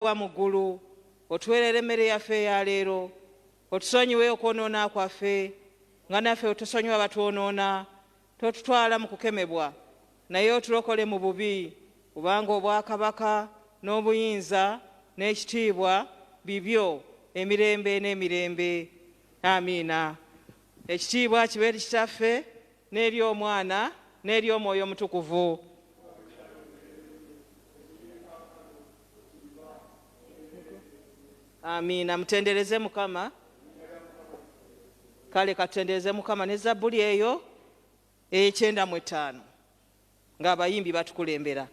wa Muggalo otuweerera emmere yaffe eya leero, otusonyiwe okwonoona kwaffe nga naffe otusonyiwa batwonoona, totutwala mu kukemebwa naye otulokole mu bubi, kubanga obwakabaka n'obuyinza n'ekitiibwa bibyo emirembe n'emirembe. Amiina. Ekitiibwa kibe eri Kitaffe n'eri Omwana n'eri Omwoyo Omutukuvu. Amiina. Mutendereze Mukama. Kale katutendereze Mukama ne Zabbuli eyo ey'E95 ng'abayimbi batukulembera.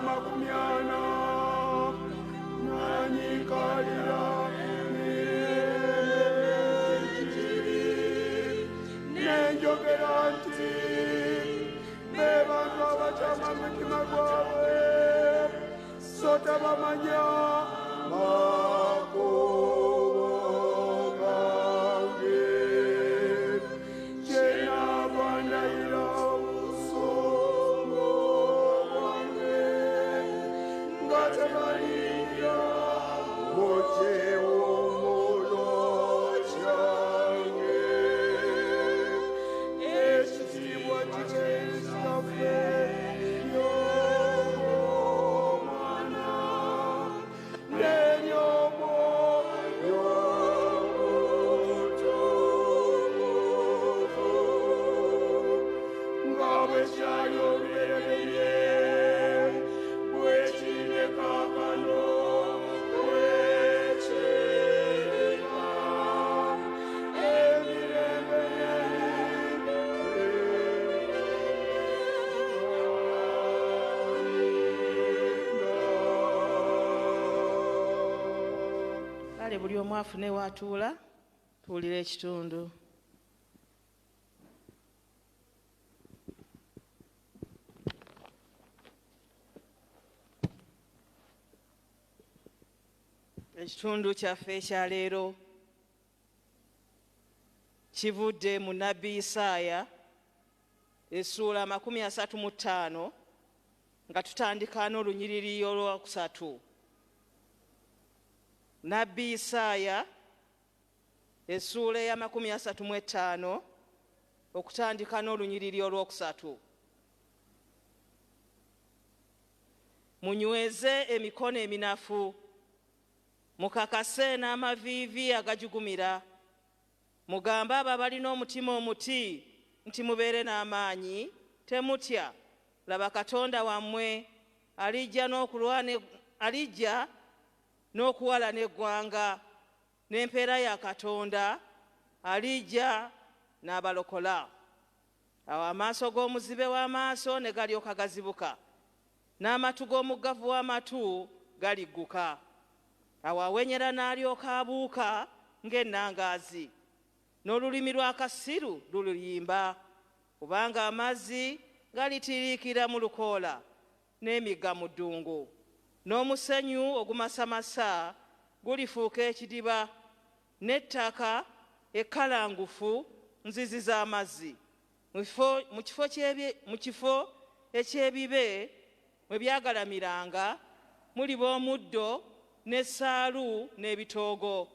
Makumiana, Nani Kalira. kale buli omu afune w'atuula tuwulire ekitundu. Ekitundu kyaffe ekya leero kivudde mu nnabbi Isaaya essuula 35 nga tutandika n'olunyiriri olwokusatu. Nnabbi Isaaya essuula ya 35 okutandika n'olunyiriri olwokusatu. Munyweze emikono eminafu, mukakase n'amaviivi agajugumira, mugambe abo abalina omutima omuti nti mubeere n'amaanyi, temutya, laba Katonda wammwe alijja n'okuwalana eggwanga, n'empeera ya Katonda alijja n'abalokola. Awo amaaso g'omuzibe w'amaaso ne galyoka gazibuka, n'amatu g'omuggavu w'amatu galigguka. Awo awenyera n'alyoka abuuka ng'ennangaazi, n'olulimi lw'akasiru luluyimba, kubanga amazzi galitiriikira mu lukoola n'emigga mu ddungu, n'omusenyu ogumasamasa gulifuuka ekidiba, n'ettaka ekkalangufu nzizi z'amazzi. Mu kifo eky'ebibe mwe byagalamiranga muliba omuddo n'essaalu n'ebitoogo,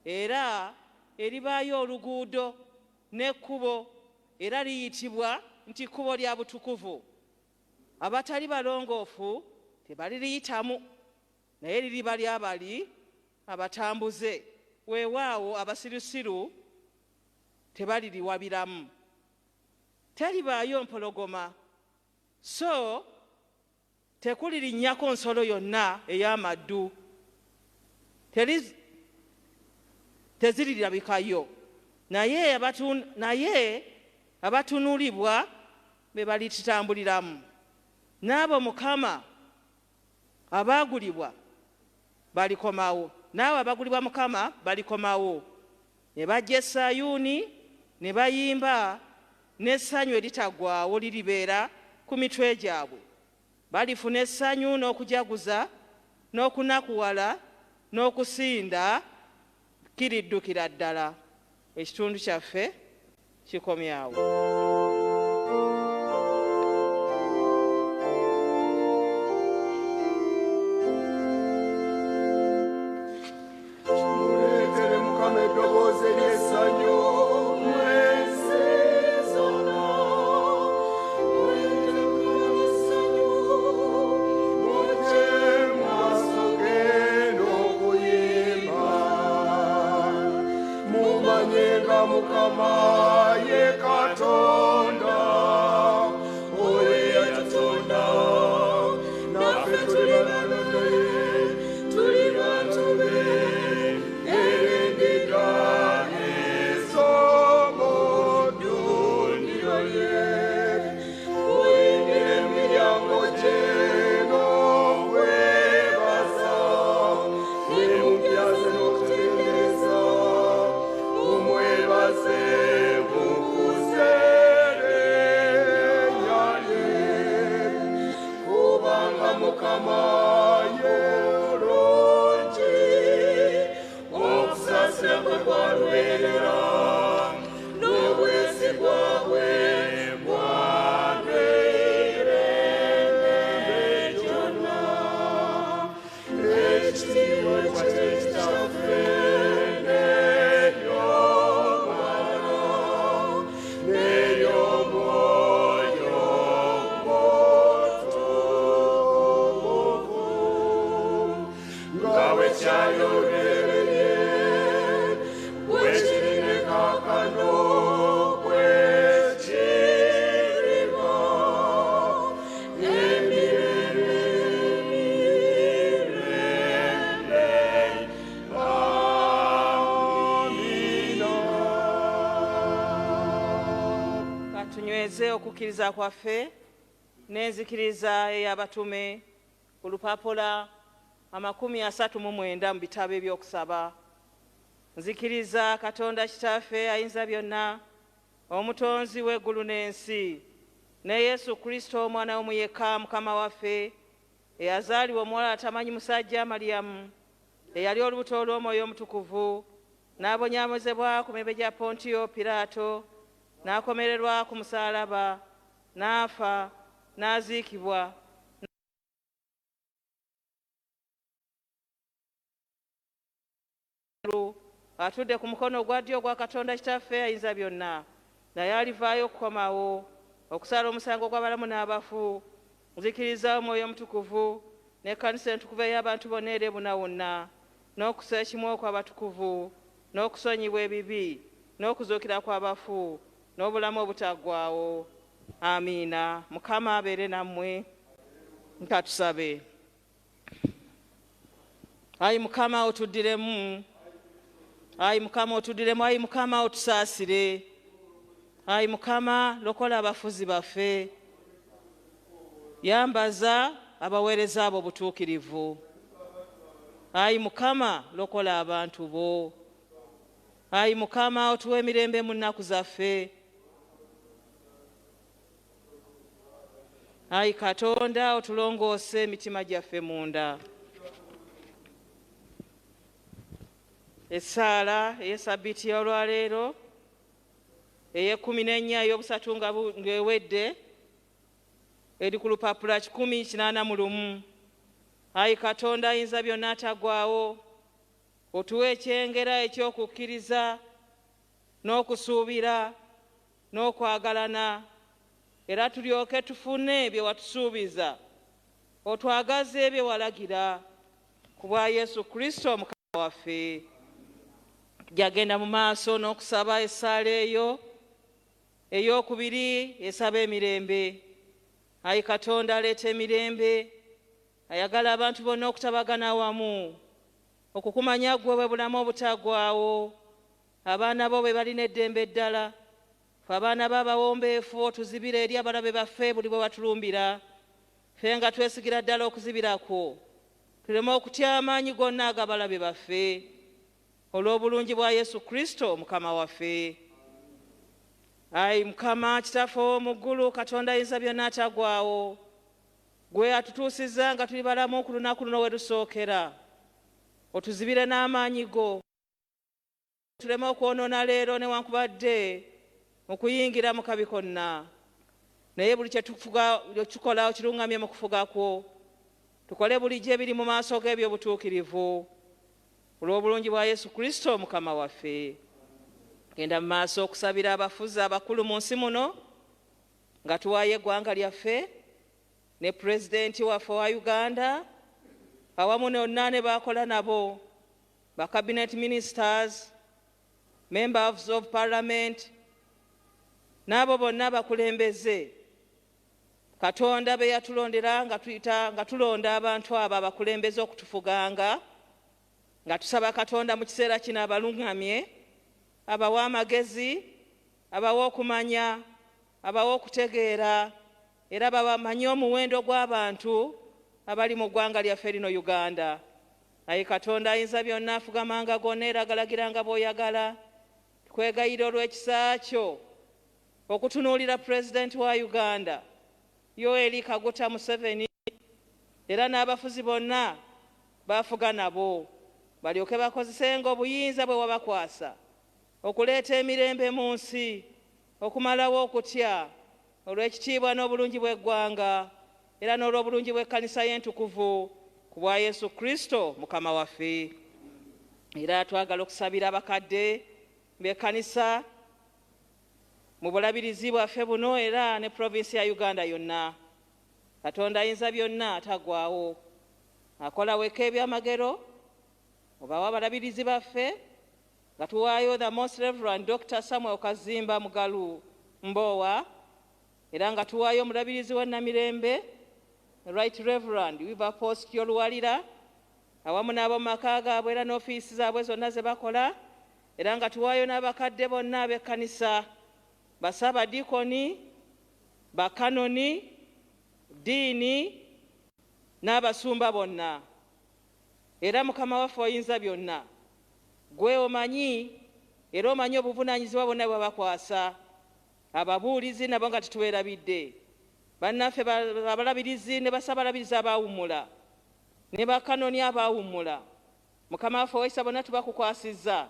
era eribaayo oluguudo n'ekkubo, era liyitibwa nti kkubo lya butukuvu. Abatali balongoofu tebaliriyitamu, naye liriba ly'abali abatambuze. Weewaawo abasirusiru tebaliriwabiramu. Teribaayo mpologoma, so tekulirinnyako nsolo yonna ey'amaddu, tezirirabikayo, naye abatunulibwa be balitambuliramu. N'abo Mukama abaagulibwa balikomawo, n'abo abagulibwa Mukama balikomawo, ne bajja e Sayuuni ne bayimba, n'essanyu eritaggwaawo liribeera ku mitwe gyabwe. Balifuna essanyu n'okujaguza n'okunakuwala n'okusinda kiriddukira ddala. Ekitundu kyaffe kikomyawo. Muleetere Mukama eddoboozi ery'essanyu, mwese zonna. Muleetere Mukama essanyu, mujje mu maaso ge n'okuyimba. Mumanye nga Mukama ye Katonda, oyo eyatutonda, naffe tuli balonde, tuli bantu be. Okukkiriza kwaffe n'enzikiriza ey'abatume ku lupapula 39 mu bitabo ebyokusaba. nzikiriza Katonda Kitaffe ayinza byonna, omutonzi w'eggulu n'ensi, ne Yesu Kristo omwana w'omu yekka Mukama waffe, eyazaalibwa omuwala atamanyi musajja Maliyamu, eyali olubuto olw'Omwoyo Omutukuvu, n'abonyaamozebwa ku mirembe gya Pontiyo Piraato, n'akomererwa ku musaalaba, n'afa, n'aziikibwa, atudde ku mukono ogwa ddyo ogwa Katonda Kitaffe ayinza byonna, naye alivaayo okukomawo okusala omusango gw'abalamu n'abafu. Nzikiriza Omwoyo Omutukuvu n'ekkanisa entukuvu ey'abantu bonna eri bonna wonna, n'okusa ekimu okw'abatukuvu, n'okusonyibwa ebibi, n'okuzuukira kw'abafu, n'obulamu obutaggwaawo. Amiina. Mukama abeere nammwe. Nka tusabe. Ayi Mukama otuddiremu, ayi Mukama otuddiremu, ayi Mukama otusaasire, ayi Mukama lokola abafuzi baffe, yambaza abaweereza abo obutuukirivu, ayi Mukama lokola abantu bo, ayi Mukama otuwe emirembe mu nnaku zaffe, ayi Katonda otulongoose emitima gyaffe munda. Essaala ey'Essabbiiti y'olwaleero ey'e14 ey'obusatu ng'ewedde eri ku lupapula 181. Ayi Katonda ayinza byonna ataggwaawo, otuwe ekyengera eky'okukkiriza n'okusuubira n'okwagalana, era tulyoke tufune bye watusuubiza, otwagaze bye walagira, ku bwa Yesu Kristo Mukama waffe. Jagenda mu maaso n'okusaba essaala eyo ey'okubiri esaba emirembe. Ayi Katonda aleeta emirembe, ayagala abantu bonna okutabagana wamu, okukumanya ggwe bwe bulamu obutaggwaawo, abaana bo bwe balina eddembe eddala, ffe abaana b'abawombeefu otuzibira eri abalabe baffe buli bwe batulumbira, ffe nga twesigira ddala okuzibirako, tuleme okutya amaanyi gonna ag'abalabe baffe, olw'obulungi bwa Yesu Kristo Mukama waffe. Ayi Mukama Kitaffe ow'omu ggulu, Katonda ayinza byonna ataggwaawo, gwe atutuusiza nga tuli balamu ku lunaku luno we lusookera, otuzibire n'amaanyi go, tuleme okwonoona leero newankubadde okuyingira mu kabi konna, naye buli kye tukola okirungamye mu kufuga kwo, tukole bulijjo ebiri mu maaso g'ebyobutuukirivu, olw'obulungi bwa Yesu Kristo Mukama waffe. Genda mu maaso okusabira abafuzi abakulu mu nsi muno, nga tuwaayo eggwanga lyaffe ne pulezidenti waffe wa Uganda awamu nonna ne bakola nabo, ba cabinet ministers, members of parliament, n'abo bonna bakulembeze. Katonda be yatulondera nga tulonda abantu abo abakulembeze okutufuganga, nga tusaba Katonda mu kiseera kino abaluŋŋamye, abawa amagezi, abawa okumanya, abawa okutegeera, era bamanye omuwendo gw'abantu abali mu ggwanga lyaffe lino Uganda. Ayi Katonda ayinza byonna afuga amanga gonna era agalagiranga bw'oyagala, tukwegayira olw'ekisa kyo okutunuulira pulezidenti wa Uganda Yoweri Kaguta Museveni, era n'abafuzi bonna bafuga nabo, balyoke bakozesenga obuyinza bwe wabakwasa okuleeta emirembe mu nsi, okumalawo okutya, olw'ekitiibwa n'obulungi bw'eggwanga, era n'olw'obulungi bw'ekkanisa y'entukuvu, ku bwa Yesu Kristo Mukama waffe. Era twagala okusabira abakadde b'ekkanisa mu bulabirizi bwaffe buno era ne provinsi ya Uganda yonna. Katonda ayinza byonna ataggwaawo, akola weka ebyamagero, obawa abalabirizi baffe, nga tuwaayo the most reverend Dr. Samuel Kazimba Muggalo Mbowa, era nga tuwaayo omulabirizi wa Namirembe Right Reverend Wiva Post Yoluwalira, awamu n'abo mu maka gaabwe era n'ofiisi zaabwe zonna ze bakola, era nga tuwaayo n'abakadde bonna ab'ekkanisa, basabadikoni, bakanoni, diini n'abasumba bonna. Era Mukama waffe oyinza byonna, gwe omanyi era omanyi obuvunaanyizibwa bonna bwe bakwasa. Ababuulizi nabo nga tetubeerabidde, bannaffe abalabirizi ne basabalabirizi abaawummula ne bakanoni abaawummula. Mukama waffe ow'ekisa bonna tubakukwasizza,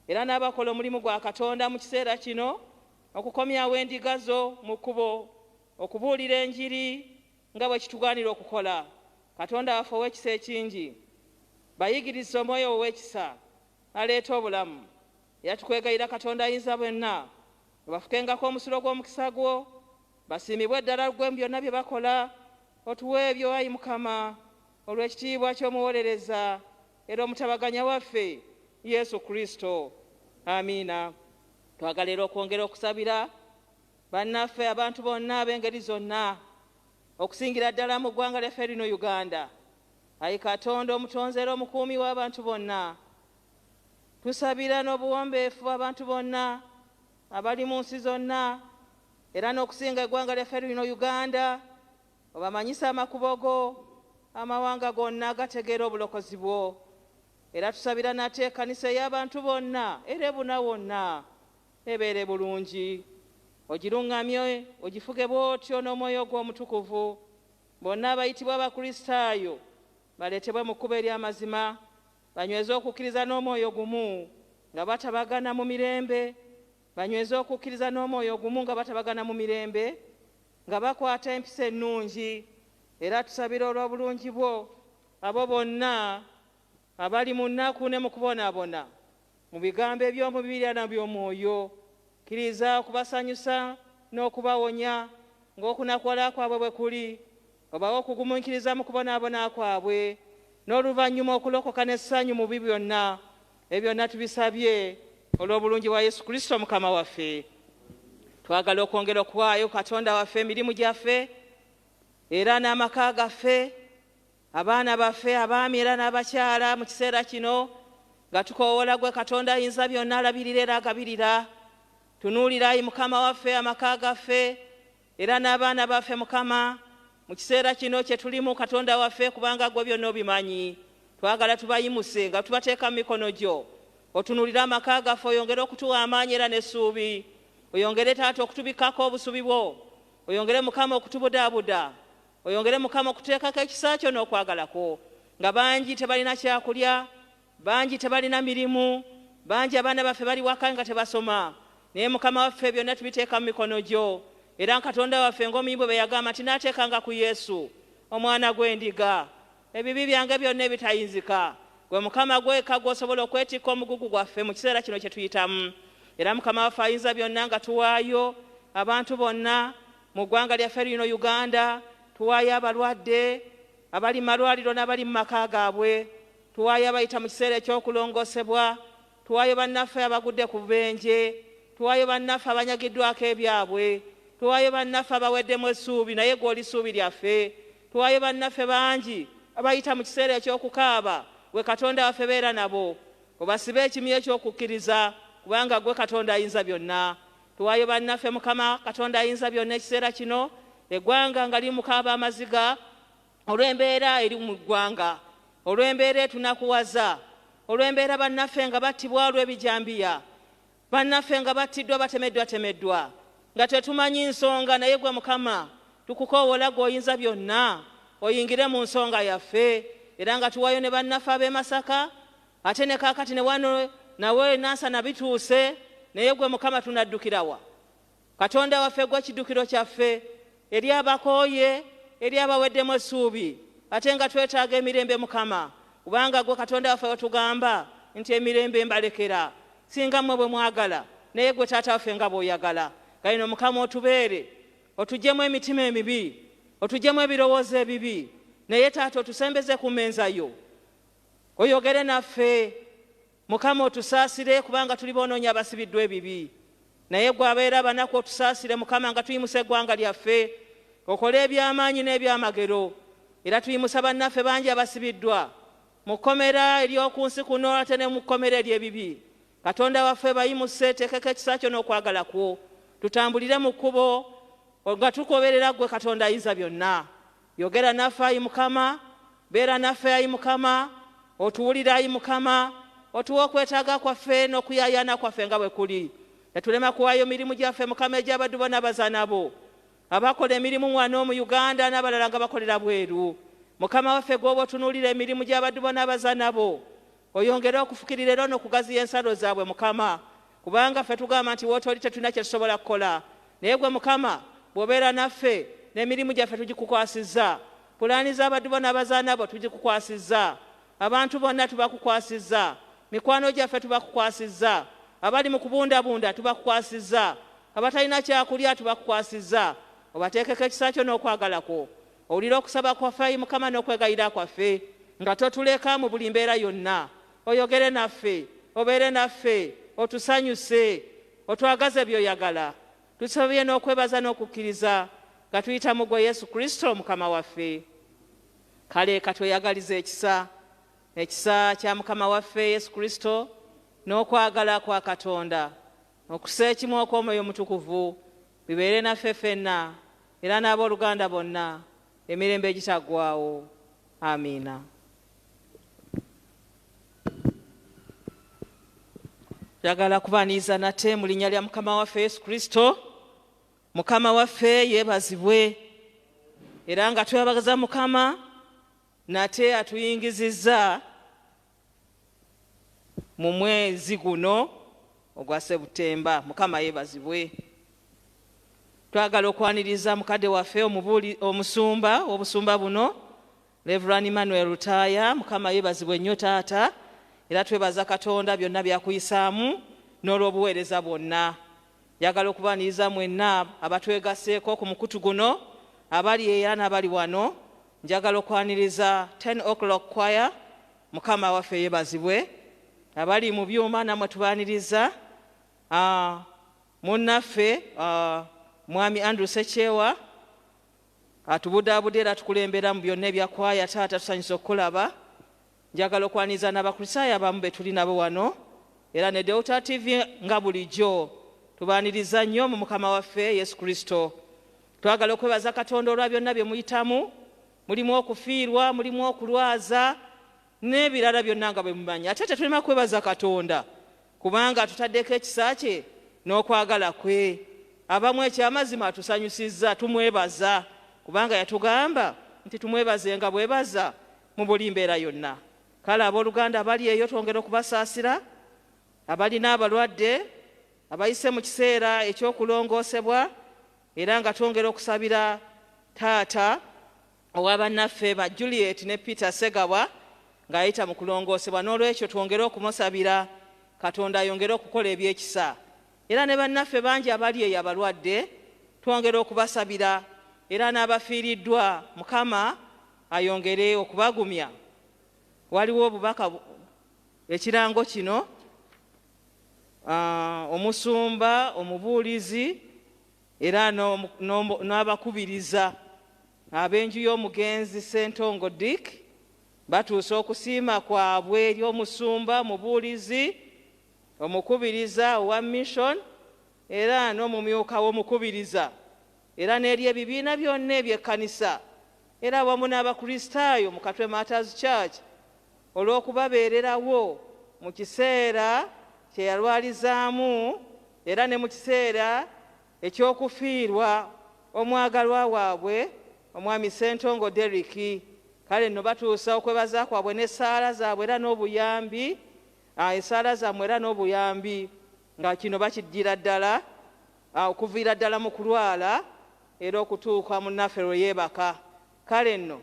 era n'abakola omulimu gwa Katonda mu kiseera kino okukomyawo endiga zo mu kkubo, okubuulira enjiri nga bwe kitugwanira okukola. Katonda waffe ow'ekisa ekingi, bayigiriza omwoyo ow'ekisa aleeta obulamu. Era tukwegayira Katonda ayinza bwenna bafukengako omusulo gw'omukisa gwo, basiimibwe eddala gwe byonna bye bakola. Otuwe ebyo Ayi Mukama olw'ekitiibwa ky'omuwolereza era omutabaganya waffe Yesu Kristo. Amiina. Twagala era okwongera okusabira bannaffe abantu bonna ab'engeri zonna, okusingira ddala mu ggwanga lyaffe lino Uganda. Ayi Katonda omutonzi era omukuumi w'abantu bonna, tusabira n'obuwombeefu abantu bonna abali mu nsi zonna, era n'okusinga eggwanga lyaffe lino Uganda, obamanyisa amakubo go, amawanga gonna gategeera obulokozi bwo. Era tusabira nate ekkanisa ey'abantu bonna era ebuna wonna ebeere bulungi. Ogiruŋŋamye, ogifuge bw'otyo n'omwoyo gwo omutukuvu. Bonna abayitibwa abakristaayo baleetebwe mu kkubo ery'amazima, banyweze okukkiriza n'omwoyo gumu nga batabagana mu mirembe, banyweze okukkiriza n'omwoyo gumu nga batabagana mu mirembe, nga bakwata empisa ennungi. Era tusabira olw'obulungi bwo abo bonna abali mu nnaku ne mu kubonaabona mu bigambo eby'omubiri n'eby'omwoyo. Kkiriza okubasanyusa n'okubawonya ng'okunakuwala kwabwe bwe kuli, obawe okugumunkiriza mu kubonaabona kwabwe, n'oluvannyuma okulokoka n'essanyu mu bibi byonna. Ebyo byonna tubisabye olw'obulungi bwa Yesu Kristo Mukama waffe. Twagala okwongera okuwaayo Katonda waffe emirimu gyaffe era n'amaka gaffe, abaana baffe abaami era n'abakyala mu kiseera kino nga tukoowola gwe Katonda ayinza byonna alabirira era agabirira. Tunuulira Ayi Mukama waffe amaka gaffe era n'abaana baffe Mukama mu kiseera kino kye tulimu Katonda waffe, kubanga gwe byonna obimanyi. Twagala tubayimuse nga tubateeka mu mikono gyo. Otunuulira amaka gaffe, oyongere okutuwa amaanyi era n'essuubi. Oyongere Taata okutubikako obusubi bwo. Oyongere Mukama okutubudaabuda. Oyongere Mukama okuteekako ekisa kyo n'okwagalako. Nga bangi tebalina kyakulya, bangi tebalina mirimu, bangi abaana baffe bali waka nga tebasoma. Naye Mukama waffe byonna tubiteeka mu mikono gyo. Era Katonda waffe ng'omuyimbi bwe yagamba nti n'ateekanga ku Yesu omwana gw'endiga ebibi byange byonna ebitayinzika. Gwe Mukama gweka gw'osobola okwetikka omugugu gwaffe mu kiseera kino kye tuyitamu. Era Mukama waffe ayinza byonna nga tuwaayo abantu bonna mu ggwanga lyaffe lino Uganda, tuwaayo abalwadde abali mu malwaliro n'abali mu maka gaabwe, tuwaayo abayita mu kiseera eky'okulongoosebwa, tuwaayo bannaffe abagudde ku bubenje, tuwaayo bannaffe abanyagiddwako ebyabwe, tuwaayo bannaffe abaweddemu essuubi naye gw'oli ssuubi lyaffe, tuwaayo bannaffe bangi abayita mu kiseera eky'okukaaba. Gwe Katonda waffe beera nabo, obasibe ekimyu eky'okukkiriza, kubanga gwe Katonda ayinza byonna. Tuwaayo bannaffe Mukama Katonda ayinza byonna ekiseera kino, eggwanga nga limukaaba amaziga olw'embeera eri mu ggwanga, olw'embeera etunakuwaza, olw'embeera bannaffe nga battibwa olw'ebijambiya, bannaffe nga battiddwa batemeddwa, nga tetumanyi nsonga. Naye gwe Mukama tukukoowola gwe oyinza byonna, oyingire mu nsonga yaffe. Era nga tuwaayo ne bannaffe ab'e Masaka, ate ne kaakati ne wano nawe Nansana bituuse, naye gwe Mukama tunaddukirawa. Katonda waffe gwe kiddukiro kyaffe eri abakooye, eri abaweddemu essuubi, ate nga twetaaga emirembe Mukama, kubanga gwe Katonda waffe wetugamba nti emirembe mbalekera. Singa mmwe bwe mwagala, naye gwe Taata waffe nga bw'oyagala. Kale Mukama otubeere, otugyemu emitima emibi, otugyemu ebirowoozo ebibi, naye Taata otusembeze ku mmenza yo. Oyogere naffe Mukama, otusaasire kubanga tuli boonoonya abasibiddwa ebibi. Naye gwe abeera abanaku otusaasire Mukama, nga tuyimusa eggwanga lyaffe, okole eby'amaanyi n'ebyamagero. Era tuyimusa bannaffe bangi abasibiddwa mu kkomera ery'oku nsi kuno ate ne mu kkomera ery'ebibi. Katonda waffe bayimuse, teekeko ekisa kyo n'okwagala kwo. Tutambulire mu kkubo nga tukoberera gwe Katonda ayinza byonna. Yogera naffe Ayi Mukama, beera naffe Ayi Mukama, otuwulire Ayi Mukama, otuwa okwetaaga kwaffe n'okuyaayaana kwaffe nga bwe kuli. Tetulema kuwaayo mirimu gyaffe Mukama egy'abaddu bo n'abazaana bo abakola emirimu wano mu Uganda n'abalala nga bakolera bweru. Mukama waffe gw'oba otunuulira emirimu gy'abaddu bo n'abazaana bo, oyongere okufukirira era n'okugaziya ensalo zaabwe Mukama, kubanga ffe tugamba nti wootoli tetulina kye tusobola kukola. Naye gwe Mukama bw'obeera naffe n'emirimu gyaffe tugikukwasizza, pulaani z'abaddu bo n'abazaana bo tugikukwasizza, abantu bonna tubakukwasizza, mikwano gyaffe tubakukwasizza, abali mu kubundabunda tubakukwasizza, abatalina kyakulya tubakukwasizza. Obateekeko ekisa kyo n'okwagala kwo, owulire okusaba kwaffe Mukama n'okwegayira kwaffe, nga totuleka mu buli mbeera yonna. Oyogere naffe, obeere naffe, otusanyuse, otwagaze by'oyagala. Tusabye n'okwebaza n'okukkiriza nga tuyita mu gwe Yesu Kristo Mukama waffe. Kale katweyagalize ekisa kya Mukama waffe Yesu Kristo n'okwagala kwa Katonda, okusa ekimu okw'Omwoyo Omutukuvu bibeere naffe ffenna era n'abooluganda bonna emirembe egitaggwaawo. Amiina. Njagala kubaaniiza nate mu linnya lya Mukama waffe Yesu Kristo. Mukama waffe yeebazibwe era nga twebaza Mukama nate atuyingizizza mu mwezi guno ogwa Septemba. Mukama yeebazibwe. Twagala okwaniriza mukadde waffe omusumba obusumba buno Rev.Emmanuel Lutaaya. Mukama yeebazibwe nnyo taata, era twebaza Katonda byonna byakuyisaamu n'olw'obuweereza bwonna. Njagala okubaaniriza mwenna abatwegaseeko ku mukutu guno, abali era n'abali wano. Njagala okwaniriza 10 o'clock choir. Mukama waffe yeebazibwe. Abali mu byuma namwe tubaaniriza. Munnaffe Mwami Andrew Sechewa atubudaabude era tukulembera mu byonna ebya kwaya. Taata tusanyusa okukulaba. Njagala okwaniriza n'abakristaayo abamu be tuli nabo wano era ne Deuta TV nga bulijjo. Tubaaniriza nnyo mu Mukama waffe Yesu Kristo. Twagala okwebaza Katonda olwa byonna bye muyitamu, mulimu okufiirwa, mulimu okulwaza n'ebirala byonna nga bwe mumanyi. Ate tetulema kwebaza Katonda kubanga tutaddeko ekisa kye n'okwagala kwe. Abamu ekyamazima atusanyusizza, tumwebaza kubanga yatugamba nti tumwebaze nga bwebaza mu buli mbeera yonna. Kale abooluganda abali eyo twongera okubasaasira, abalina abalwadde, abayise mu kiseera ekyokulongoosebwa, era nga twongera okusabira taata ow'abannaffe ba Juliet ne Peter Segawa ng'ayita mu kulongoosebwa. N'olwekyo twongere okumusabira Katonda ayongere okukola ebyekisa. Era ne bannaffe bangi abali eyo abalwadde twongere okubasabira, era n'abafiiriddwa Mukama ayongere okubagumya. Waliwo obubaka ekirango kino, omusumba, omubuulizi era n'abakubiriza ab'enju y'omugenzi Ssentongo Dick batuuse okusiima kwabwe eri omusumba, omubuulizi, omukubiriza owa mission era n'omumyuka w'omukubiriza, era n'eri ebibiina byonna eby'ekkanisa era wamu n'abakristaayo mu Katwe Matters Church olw'okubabeererawo mu kiseera kye yalwalizaamu era ne mu kiseera ekyokufiirwa omwagalwa waabwe Omwami Ssentongo Derrick. Kale nno batuusa okwebaza kwabwe n'essaala zaabwe era n'obuyambi, essaala zammwe era n'obuyambi, nga kino bakiddira ddala okuviira ddala mu kulwala era okutuuka munnaffe lwe yeebaka. Kale nno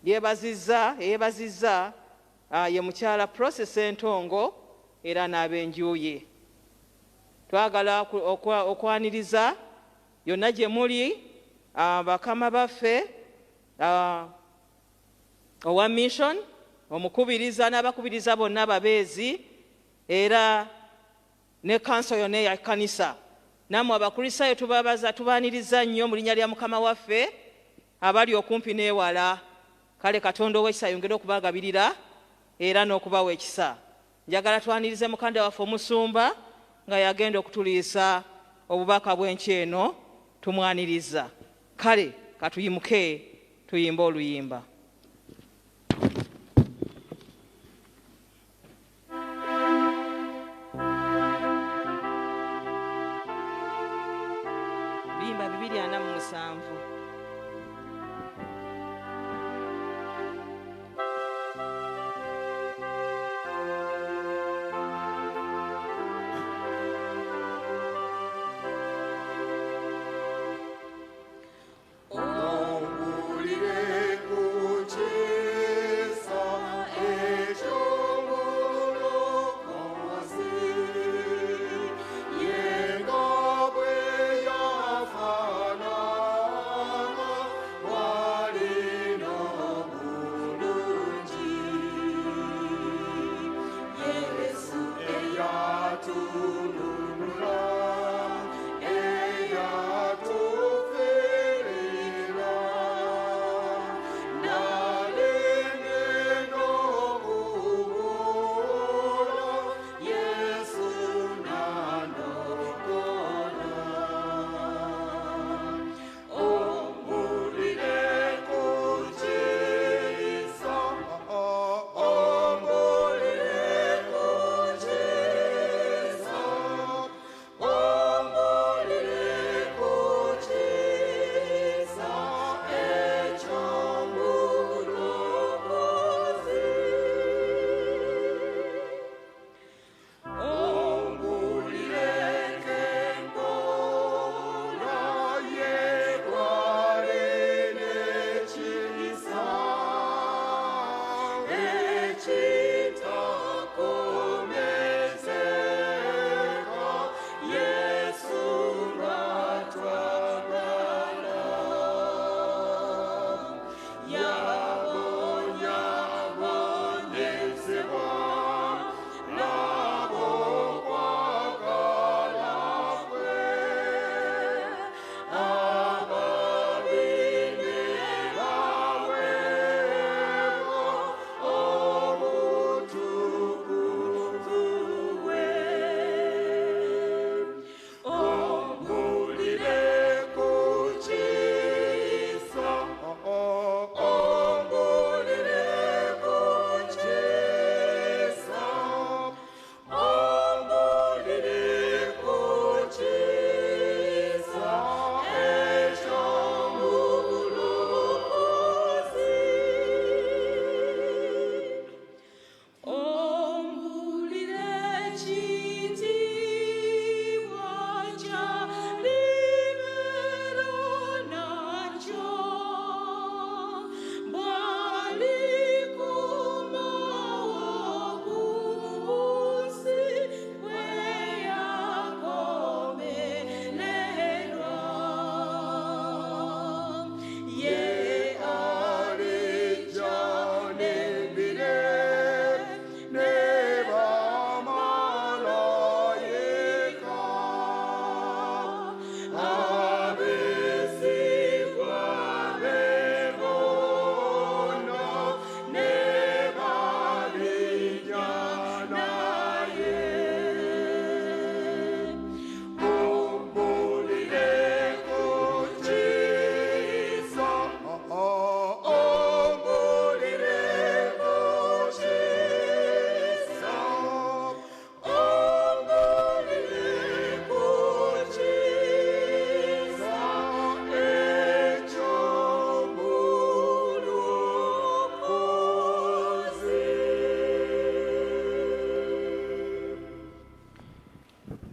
yeebazizza ye mukyala Prose Ssentongo era n'ab'enju ye. Twagala okwaniriza yonna gye muli bakama baffe owa mission, omukubiriza n'abakubiriza bonna ababeezi era ne kanso yonna eya kkanisa. Nammwe abakristaayo tubabaza, tubaaniriza nnyo mu linnya lya Mukama waffe abali okumpi n'ewala. Kale Katonda ow'ekisa yongere okubagabirira era n'okubawa ekisa. Njagala twanirize mukanda waffe omusumba nga yagenda okutuliisa obubaka bw'enki eno, tumwaniriza. Kale katuyimuke tuyimbe oluyimba. oluyimba 247.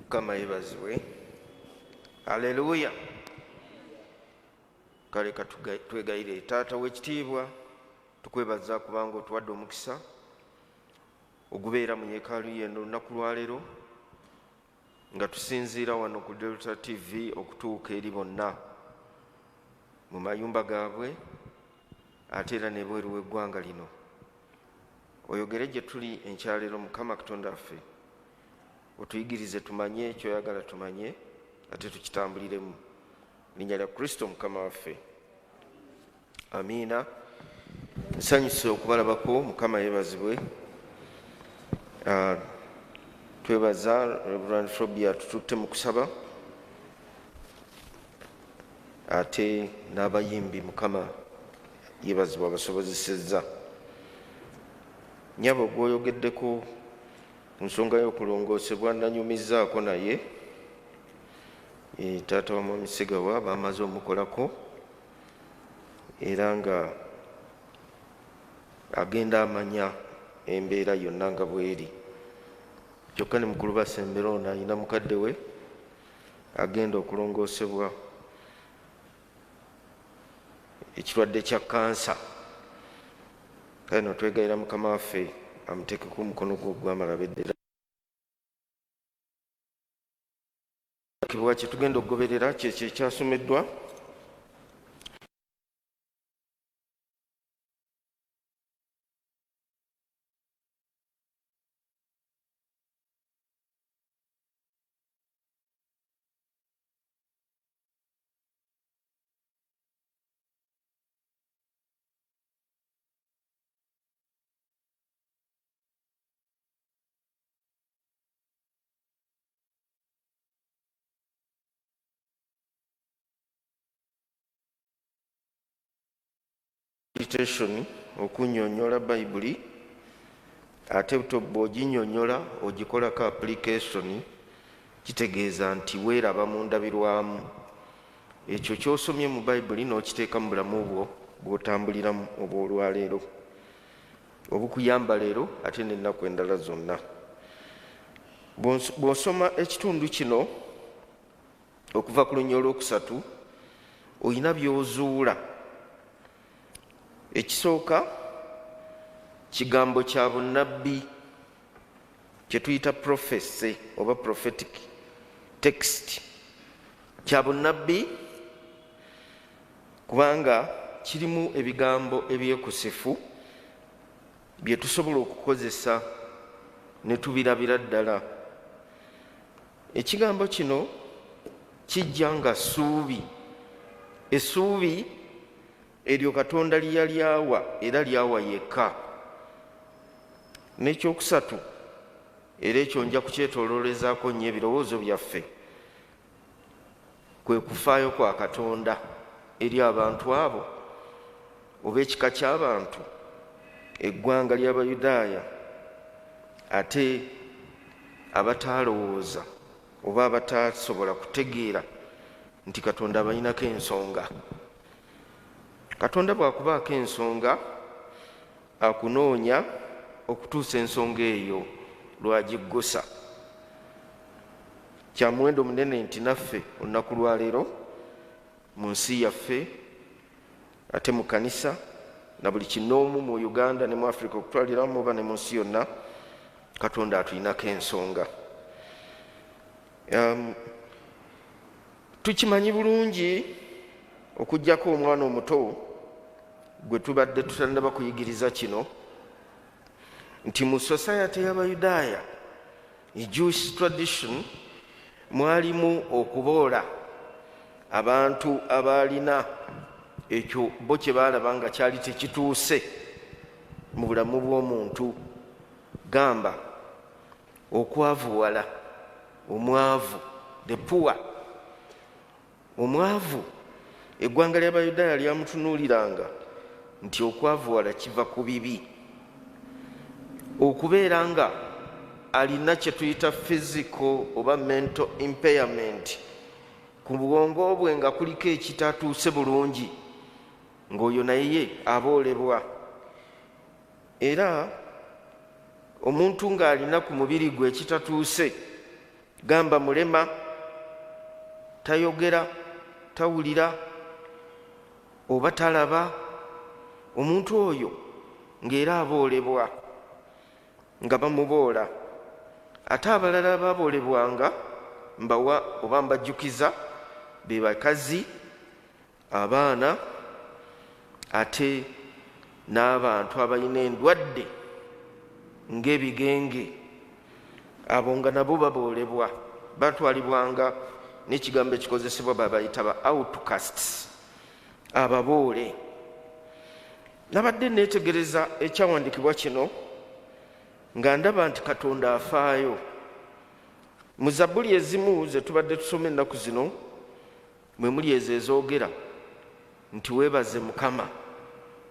Mukama yebazibwe. Haleluya. Kale katwegayire taata w'ekitiibwa tukwebaza kubanga otuwadde omukisa ogubeera mu yeekaalu yeno olunaku lwaleero nga tusinziira wano ku Delta TV okutuuka eri bonna mu mayumba gaabwe ate era n'ebweru w'eggwanga lino. Oyogere gye tuli enkyaleero Mukama Katonda waffe otuyigirize tumanye ekyoyagala tumanye ate tukitambuliremu. Linnya lya Kristo Mukama waffe. Amiina. Nsanyuse okubalabako. Mukama yeebazibwe. Twebaza Rev.Emmanuel tututte mu kusaba ate n'abayimbi Mukama yeebazibwe abasobozesezza. Nyabo gwoyogeddeko ku nsonga y'okulongoosebwa nanyumizaako naye taata wa mwami Ssegawa bamaze omukolako era nga agenda amanya embeera yonna nga bweri. Kyokka ne mukulu Basembera ono alina mukadde we agenda okulongoosebwa ekirwadde kya kansa. Kale no twegayira Mukama waffe amuteekeko omukono gwe ogw'amalabeddera. Kye tugenda okugoberera kyekyo ekyasomeddwa okunyonyola bayibuli ate butobba oginyonyola ogikolako application kitegeeza nti weeraba mu ndabirwamu ekyo kyosomye mu bayibuli n'okiteeka mu bulamu bwo bw'otambuliramu obw'olwaleero obukuyamba leero ate n'ennaku endala zonna. Bw'osoma ekitundu kino okuva ku lunya olwokusatu oyina by'ozuula. Ekisooka kigambo kya bunnabbi kye tuyita prophecy oba prophetic text, kya bunnabbi kubanga kirimu ebigambo ebyekusifu bye tusobola okukozesa ne tubirabira ddala. Ekigambo kino kijja nga ssuubi. Essuubi eryo Katonda lyalyawa era lyawa yekka. N'ekyokusatu era ekyo nja kukyetooloolezaako nnyo ebirowoozo byaffe, kwe kufaayo kwa Katonda eri abantu abo oba ekika ky'abantu eggwanga ly'Abayudaaya ate abataalowooza oba abatasobola kutegeera nti Katonda abalinako ensonga. Katonda bw'akubaako ensonga akunoonya okutuusa ensonga eyo lwagiggusa. Kya muwendo munene nti naffe olunaku lwaleero mu nsi yaffe ate mu kanisa na buli kinoomu mu Uganda ne mu Africa okutwaliramu oba ne mu nsi yonna, Katonda atulinako ensonga. Tukimanyi bulungi okuggyako omwana omuto gwe tubadde tutannaba kuyigiriza kino nti mu society y'Abayudaaya, Jewish tradition, mwalimu okuboola abantu abaalina ekyo bo kye baalaba nga kyali tekituuse mu bulamu bw'omuntu. Gamba okwavuwala, omwavu, the poor. Omwavu eggwanga ly'Abayudaaya lyamutunuuliranga nti okwavuwala kiva ku bibi. Okubeera nga alina kye tuyita physical oba mental impairment, ku bwongo bwe nga kuliko ekitatuuse bulungi, ng'oyo naye aboolebwa. Era omuntu ng'alina ku mubiri gwe ekitatuuse, gamba mulema, tayogera, tawulira oba talaba, omuntu oyo ng'era aboolebwa nga bamuboola. Ate abalala ababoolebwanga mbawa oba mbajjukiza be bakazi, abaana ate n'abantu abalina endwadde ng'ebigenge, abo nga nabo baboolebwa. Batwalibwanga n'ekigambo ekikozesebwa babayita ba outcasts, ababoole. Nabadde neetegereza ekyawandiikibwa kino nga ndaba nti Katonda afaayo. Mu Zabbuli ezimu ze tubadde tusoma ennaku zino mwe muli ezo ezoogera nti weebaze Mukama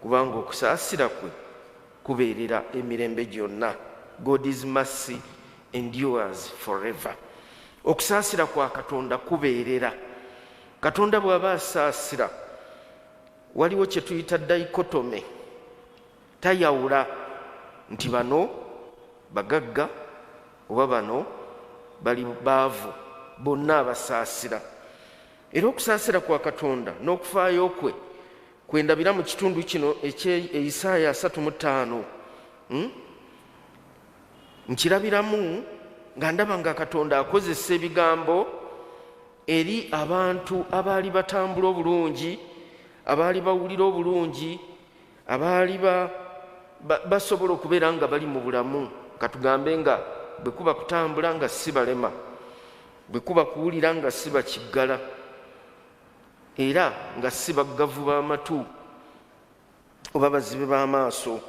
kubanga okusaasira kwe kubeerera emirembe gyonna. God's mercy endures forever. okusaasira kwa katonda kubeerera. Katonda bw'aba asaasira waliwo kye tuyita daikotome, tayawula nti bano bagagga oba bano bali baavu, bonna abasaasira. Era okusaasira kwa katonda n'okufaayo kwe kwendabira mu kitundu kino Isaaya 35 nkirabiramu nga ndaba nga Katonda akozesa ebigambo eri abantu abaali batambula obulungi, abaali bawulira obulungi, abaali basobola okubeera nga bali mu bulamu. Katugambe nga bwe kuba kutambula nga si balema, bwe kuba kuwulira nga si bakiggala, era nga si baggavu b'amatu oba bazibe b'amaaso,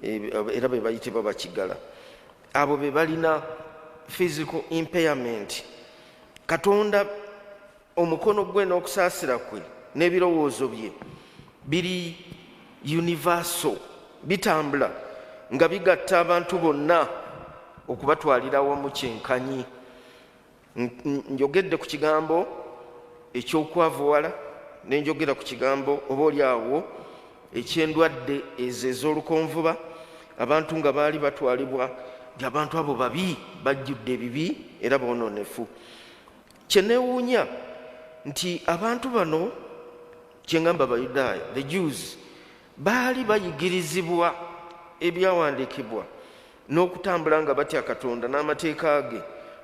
era be bayitibwa bakiggala. Abo be balina physical impairment. Katonda omukono gwe n'okusaasira kwe n'ebirowoozo bye biri universal, bitambula nga bigatta abantu bonna okubatwalira wamu kyenkanyi. Njogedde ku kigambo ekyokwavuwala, nenjogera ku kigambo oba oli awo ekyendwadde ezo ez'olukonvuba, abantu nga baali batwalibwa nti abantu abo babi, bajjudde ebibi era boononefu. Kyeneewuunya nti abantu bano kyengamba Abayudaaya, the Jews, baali bayigirizibwa ebyawandiikibwa n'okutambula nga batya Katonda n'amateeka ge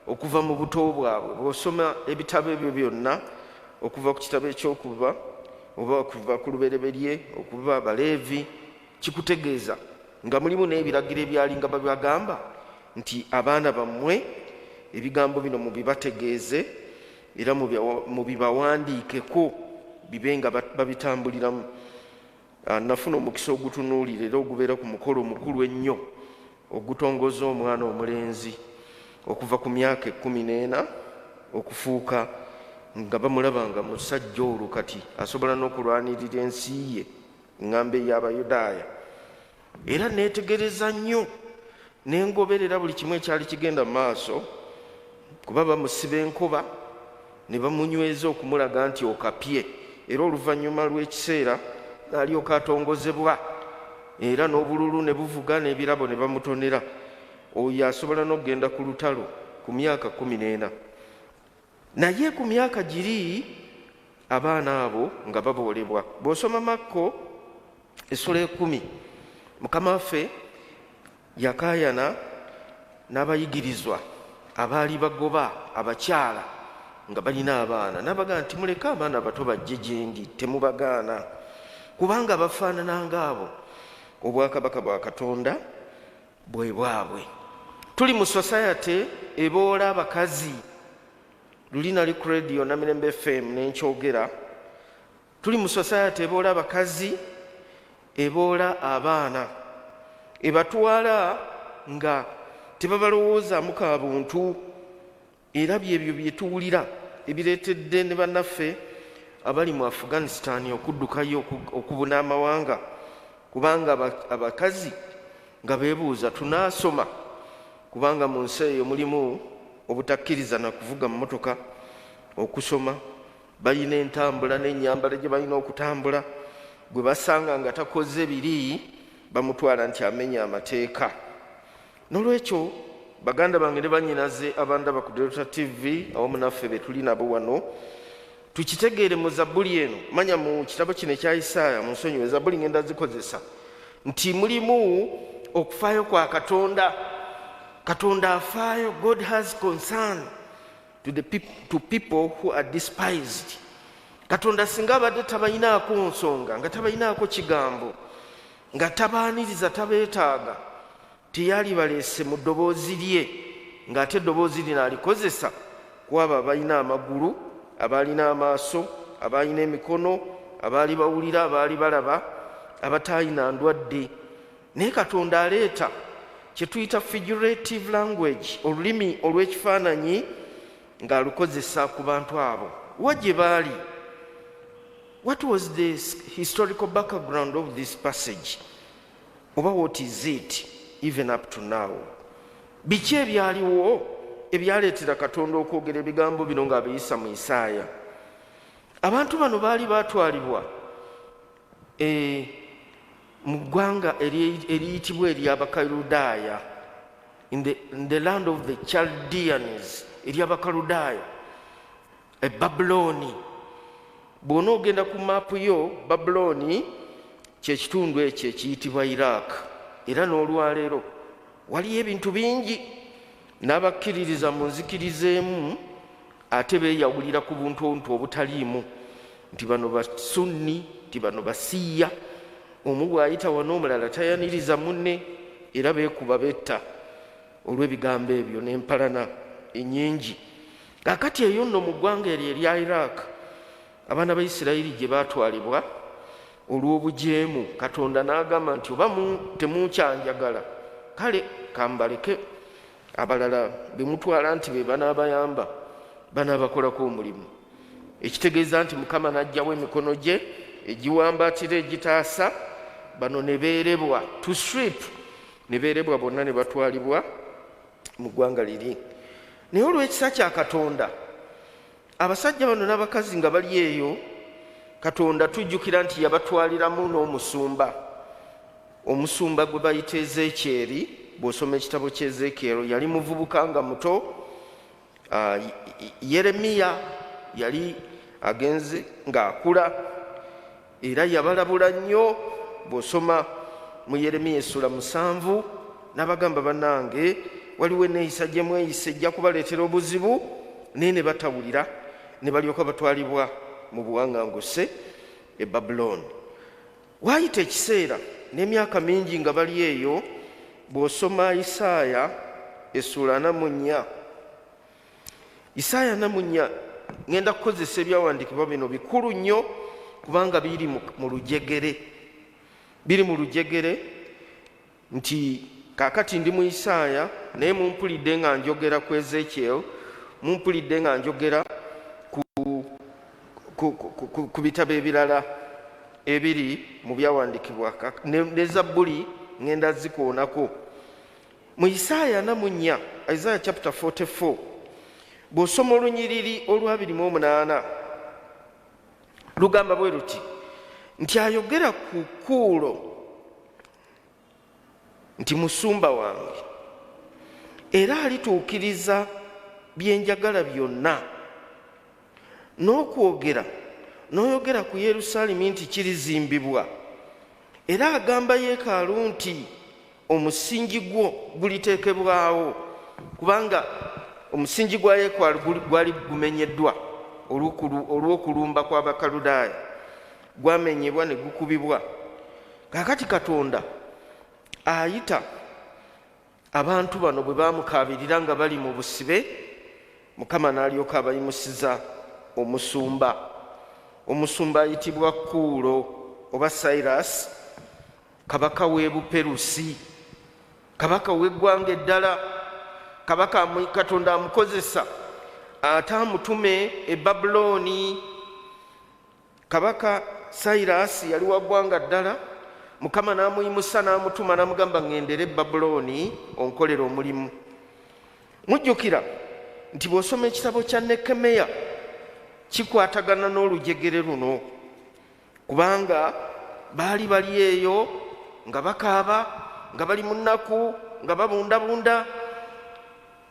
okuva mu buto bwabwe. Bw'osoma ebitabo ebyo byonna okuva ku kitabo ekyokuva oba okuva ku lubereberye okuva Abaleevi, kikutegeeza nga mulimu n'ebiragiro ebyali nga babagamba nti abaana bammwe ebigambo bino mubibategeeze era mubibawandiikeko bibe nga babitambuliramu. Nafuna omukisa ogutunuulira era ogubeera ku mukolo omukulu ennyo ogutongoza omwana omulenzi okuva ku myaka 14 okufuuka nga bamulaba nga musajja olwo kati asobola n'okulwanirira ensi ye, eŋŋambe y'Abayudaaya. Era neetegereza nnyo nengoberera buli kimu ekyali kigenda mu maaso, kuba bamusiba enkoba ne bamunyweza okumulaga nti okapye, era oluvannyuma lw'ekiseera n'alyoka atongozebwa, era n'obululu ne buvuga n'ebirabo ne bamutonera. Oyo asobola n'okugenda ku lutalo ku myaka 14. Naye ku myaka giri abaana abo nga baboolebwa. Bw'osoma Makko essula 10, Mukama waffe yakaayana n'abayigirizwa abaali bagoba abakyala nga balina abaana, n'abagamba nti muleke abaana bato bajje gye ndi, temubagaana, kubanga bafaanana ng'abo obwakabaka bwa Katonda bwe bwabwe. Tuli mu society eboola abakazi. Luli nali ku radio na Mirembe FM nenkyogera. Tuli mu society eboola abakazi, eboola abaana, ebatwala nga tebabalowoozamu ka buntu. Era byebyo byetuwulira ebireetedde ne bannaffe abali mu Afghanistan okuddukayo okubuna amawanga, kubanga abakazi nga beebuuza tunaasoma, kubanga mu nsi eyo mulimu obutakkiriza na kuvuga mu motoka, okusoma, balina entambula n'ennyambala gye balina okutambula. Gwe basanga nga takoze biri bamutwala nti amenya amateeka. N'olwekyo baganda bange ne bannyinaze abandaba ku Delta TV awamu naffe be tuli nabo wano, tukitegeere mu Zabbuli eno, manya mu kitabo kino ekya Isaaya, mu nsonyiwe Zabbuli ngenda zikozesa, nti mulimu okufaayo kwa Katonda. Katonda afaayo. God has concern to people who are despised. Katonda singa abadde tabayinaako nsonga, nga tabayinaako kigambo, nga tabaaniriza, tabeetaaga, teyali baleese mu ddoboozi lye, ng'ate eddoboozi lino alikozesa ku abo abalina amagulu, abalina amaaso, abalina emikono, abaali bawulira, abaali balaba, abataalina ndwadde. Naye Katonda aleeta kye tuyita figurative language, olulimi olw'ekifaananyi, ng'alukozesa ku bantu abo. Wa gye baali? What was the historical background of this passage? Oba what is it even up to now? Biki ebyaliwo ebyaleetera Katonda okwogera ebigambo bino ng'abiyisa mu Isaaya. Abantu bano baali batwalibwa mu ggwanga eriyitibwa ery'Abakaludaaya, in the land of the Chaldeans, ery'Abakaludaaya, Babuloni. Bw'ona ogenda ku maapu yo, Babuloni kyekitundu ekyo ekiyitibwa Iraq, era n'olwaleero waliyo ebintu bingi. N'abakkiririza mu nzikiriza emu ate beeyawulira ku buntu obutaliimu, nti bano Basunni, nti bano Basiya. Omu bw'ayita wano omulala tayaniriza munne, era beekuba betta olw'ebigambo ebyo n'empalana ennyingi. Kaakati eyo nno mu ggwanga eryo erya Iraq, abaana ba Isirayiri gye baatwalibwa olw'obujeemu, Katonda n'agamba nti oba temunkyanjagala, kale kambaleke abalala bemutwala nti be banaabayamba, banaabakolako omulimu. Ekitegeeza nti Mukama n'aggyawo emikono gye egiwambaatira egitaasa, bano ne beerebwa to strip, ne beerebwa bonna ne batwalibwa mu ggwanga liri. Naye olw'ekisa kya Katonda, abasajja bano n'abakazi nga bali eyo, Katonda tujjukira nti yabatwaliramu n'omusumba. Omusumba gwe bayita Ezekyeri. Bw'osoma ekitabo ky'Ezekyero, yali muvubuka nga muto. Yeremiya yali agenze ng'akula, era yabalabula nnyo. Bw'osoma mu Yeremiya essula 7, n'abagamba bannange waliwo enneeyisa gye mweyisa ejja kubaleetera obuzibu, naye ne batawulira, ne balyoka batwalibwa mu buwaŋŋanguse e Babuloni. Waayita ekiseera n'emyaka mingi nga bali eyo. Bw'osoma Isaaya essula 4, Isaaya 4, ngenda kukozesa ebyawandiikibwa bino bikulu nnyo kubanga biri mu lujegere. Biri mu lujegere nti kaakati ndi mu Isaaya, naye mumpulidde nga njogera ku Ezekyero, mumpulidde nga njogera ku bitabo ebirala ebiri mu byawandiikibwa, ne Zabbuli ngenda zikoonako. Mu Isaaya 4, Isaiah chapter 44, bw'osoma olunyiriri olwa 28, lugamba bwe luti nti ayogera ku Kuulo nti musumba wange, era alituukiriza bye njagala byonna. N'oyogera ku Yerusaalemi nti kirizimbibwa, era agamba yeekaalu nti omusingi gwo guliteekebwawo, kubanga omusingi gwa yeekaalu gwali gumenyeddwa olw'okulumba kw'Abakaludaaya, gwamenyebwa ne gukubibwa. Kaakati Katonda ayita abantu bano bwe baamukaabirira nga bali mu busibe, Mukama n'alyoka abayimusiza omusumba. Omusumba ayitibwa Kuulo oba Cyrus, kabaka w'e Buperusi, kabaka w'eggwanga eddala. Kabaka Katonda amukozesa ate amutume e Babuloni. Kabaka Cyrus yali wa ggwanga ddala, Mukama n'amuyimusa n'amutuma n'amugamba ŋŋendere e Babuloni onkolera omulimu. Mujjukira nti bw'osoma ekitabo kya Nekemeya kikwatagana n'olujegere luno, kubanga baali bali eyo nga bakaaba, nga bali mu nnaku, nga babundabunda,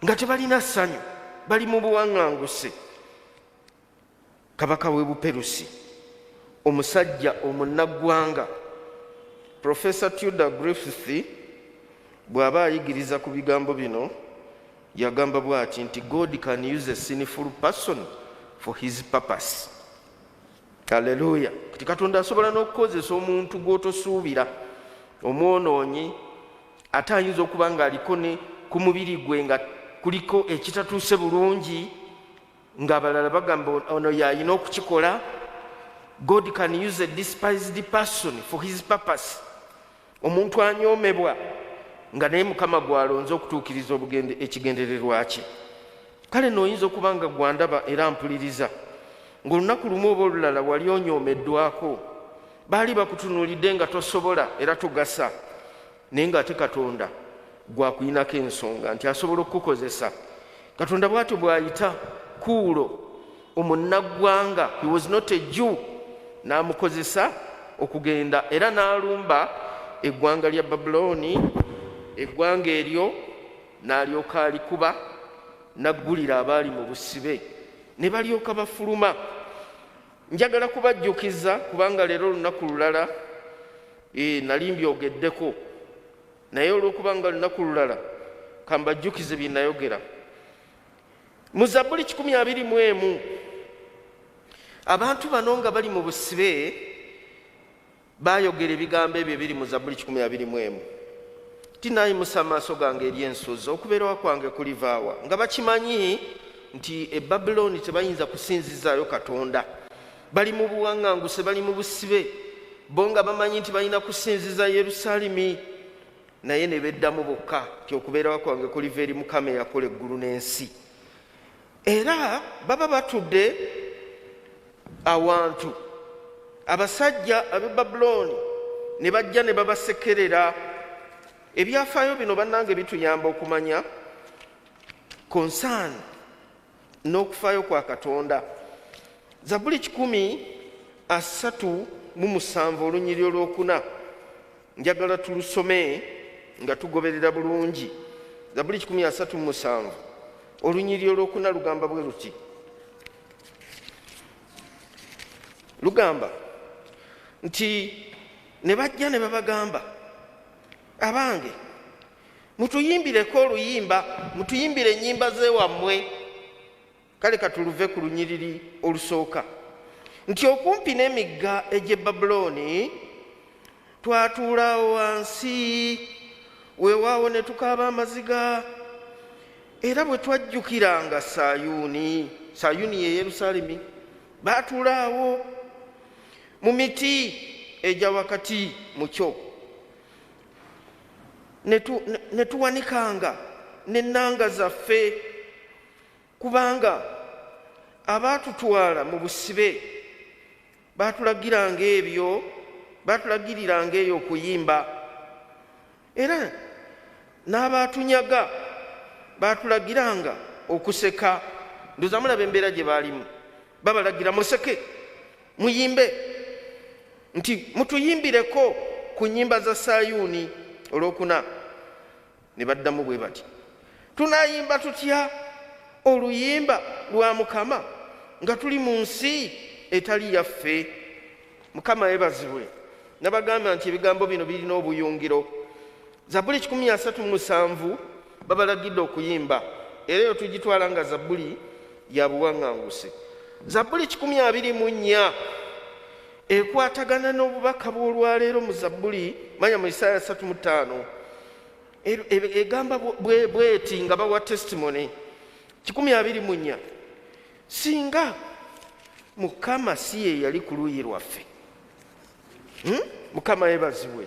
nga tebalina ssanyu, bali mu buwaŋŋanguse. Kabaka w'e Buperusi, omusajja omunnaggwanga, Professor Tudor Griffith bw'aba ayigiriza ku bigambo bino, yagamba bw'ati nti God can use a sinful person for his purpose. Haleluya. Kati Katonda asobola n'okukozesa omuntu gw'otosuubira, omwonoonyi, ate ayinza okuba ng'aliko ne ku mubiri gwe nga kuliko ekitatuuse bulungi, ng'abalala bagamba ono y'alina okukikola. God can use a despised person for his purpose. Omuntu anyoomebwa nga naye Mukama gw'alonze okutuukiriza ekigendererwa kye. Kale n'oyinza okuba nga gwandaba era mpuliriza, ng'olunaku lumu oba olulala wali onyoomeddwako, baali bakutunuulidde nga tosobola era togasa, naye ng'ate Katonda gwakuyinako ensonga nti asobola okukukozesa. Katonda bw'atyo bw'ayita Kuulo omunnaggwanga, he was not a Jew, n'amukozesa okugenda era n'alumba eggwanga lya Babulooni, eggwanga eryo n'alyoka alikuba n'aggulira abaali mu busibe ne balyoka bafuluma. Njagala kubajjukiza kubanga leero olunaku lulala nali mbyogeddeko, naye olw'okubanga lunaku lulala kambajjukize bye nayogera. Mu Zabbuli 21 abantu bano nga bali mu busibe bayogera ebigambo ebyo ebiri mu Zabbuli 21. Tinayimusa amaaso gange eri ensozi, okubeerawo kwange kulivaawa, nga bakimanyi nti e Babulooni tebayinza kusinzizaayo Katonda. Bali mu buwaŋŋanguse, bali mu busibe, bo nga bamanyi nti balina kusinziza Yerusaalemi, naye ne beddamu bokka nti okubeerawo kwange kuliva eri Mukama eyakola eggulu n'ensi. Era baba batudde awantu, abasajja ab'e Babulooni ne bajja ne babasekerera. Ebyafaayo bino bannange bituyamba okumanya concern n'okufaayo kwa Katonda. Zabbuli 137 olunyiriri olwokuna njagala tulusome nga tugoberera bulungi. Zabbuli 137 olunyiriri olwokuna lugamba bwe luti, lugamba nti ne bajja ne babagamba, abange mutuyimbireko oluyimba, mutuyimbire ennyimba z'ewammwe. Kale katuluve ku lunyiriri olusooka nti okumpi n'emigga egy'e Babulooni twatuulaawo wansi, weewaawo ne tukaaba amaziga, era bwe twajjukiranga Sayuuni, Sayuuni ye Yerusaalemi, baatuulaawo mu miti egya wakati mu kyo, ne tuwanikanga n'ennanga zaffe, kubanga abaatutwala mu busibe baatulagiriranga eyo okuyimba, era n'abaatunyaga baatulagiranga okuseka. Ndoza mulaba embeera gye baalimu, babalagira museke, muyimbe, nti mutuyimbireko ku nnyimba za Sayuuni. Olwokuna ne baddamu bwe bati, tunaayimba tutya oluyimba lwa Mukama nga tuli mu nsi etali yaffe? Mukama yeebazibwe. Nabagamba nti ebigambo bino birina obuyungiro. Zabbuli 137 babalagidde okuyimba, era eyo tugitwala nga Zabbuli ya buwaŋŋanguse. Zabbuli 24 ekwatagana n'obubaka bw'olwaleero mu Zabbuli, manya mu Isaaya 35 egamba bweti nga bawa testimony. 24 singa Mukama si ye yali ku luuyi lwaffe. Mukama yeebazibwe.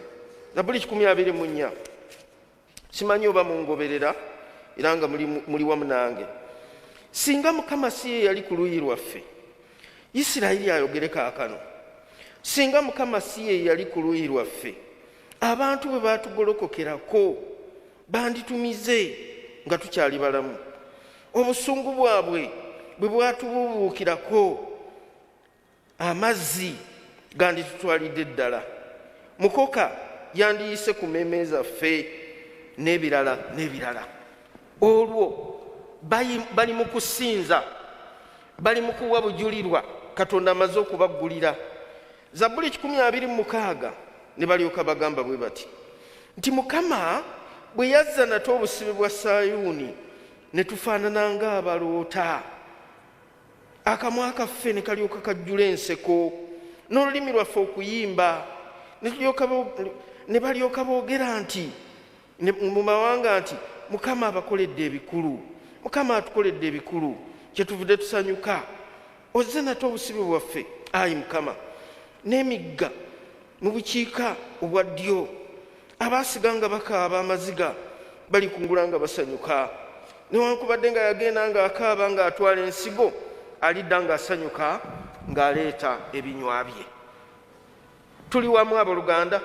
Zabbuli 24 simanyi oba mungoberera era nga muli wamu nange. Singa Mukama si ye yali ku luuyi lwaffe, Isirayiri ayogere kaakano. Singa Mukama si ye yali ku luuyi lwaffe, abantu bwe baatugolokokerako banditumize nga tukyali balamu. Obusungu bwabwe bwe bwatubuubuukirako, amazzi ganditutwalidde ddala. Mukoka yandiyise ku mmeeme zaffe n'ebirala n'ebirala. Olwo bali mu kusinza, bali mu kuwa bujulirwa Katonda amaze okubaggulira. Zabbuli 26 ne balyoka bagamba bwe bati nti Mukama bwe yazza nate obusibe bwa Sayuuni ne tufaanana ng'abaloota, akamwa kaffe ne kalyoka kajjula enseko, n'olulimi lwaffe okuyimba, ne balyoka boogera nti mu mawanga nti Mukama abakoledde ebikulu, Mukama atukoledde ebikulu, kyetuvudde tusanyuka. Ozze nate obusibe bwaffe, ayi Mukama. N'emigga mu bukiika obwa ddyo, abaasiga nga bakaaba amaziga bali kungula nga basanyuka. Newankubadde nga yagenda ng'akaaba ng'atwala ensigo, alidda ng'asanyuka ng'aleeta ebinywa bye. Tuli wamu abooluganda?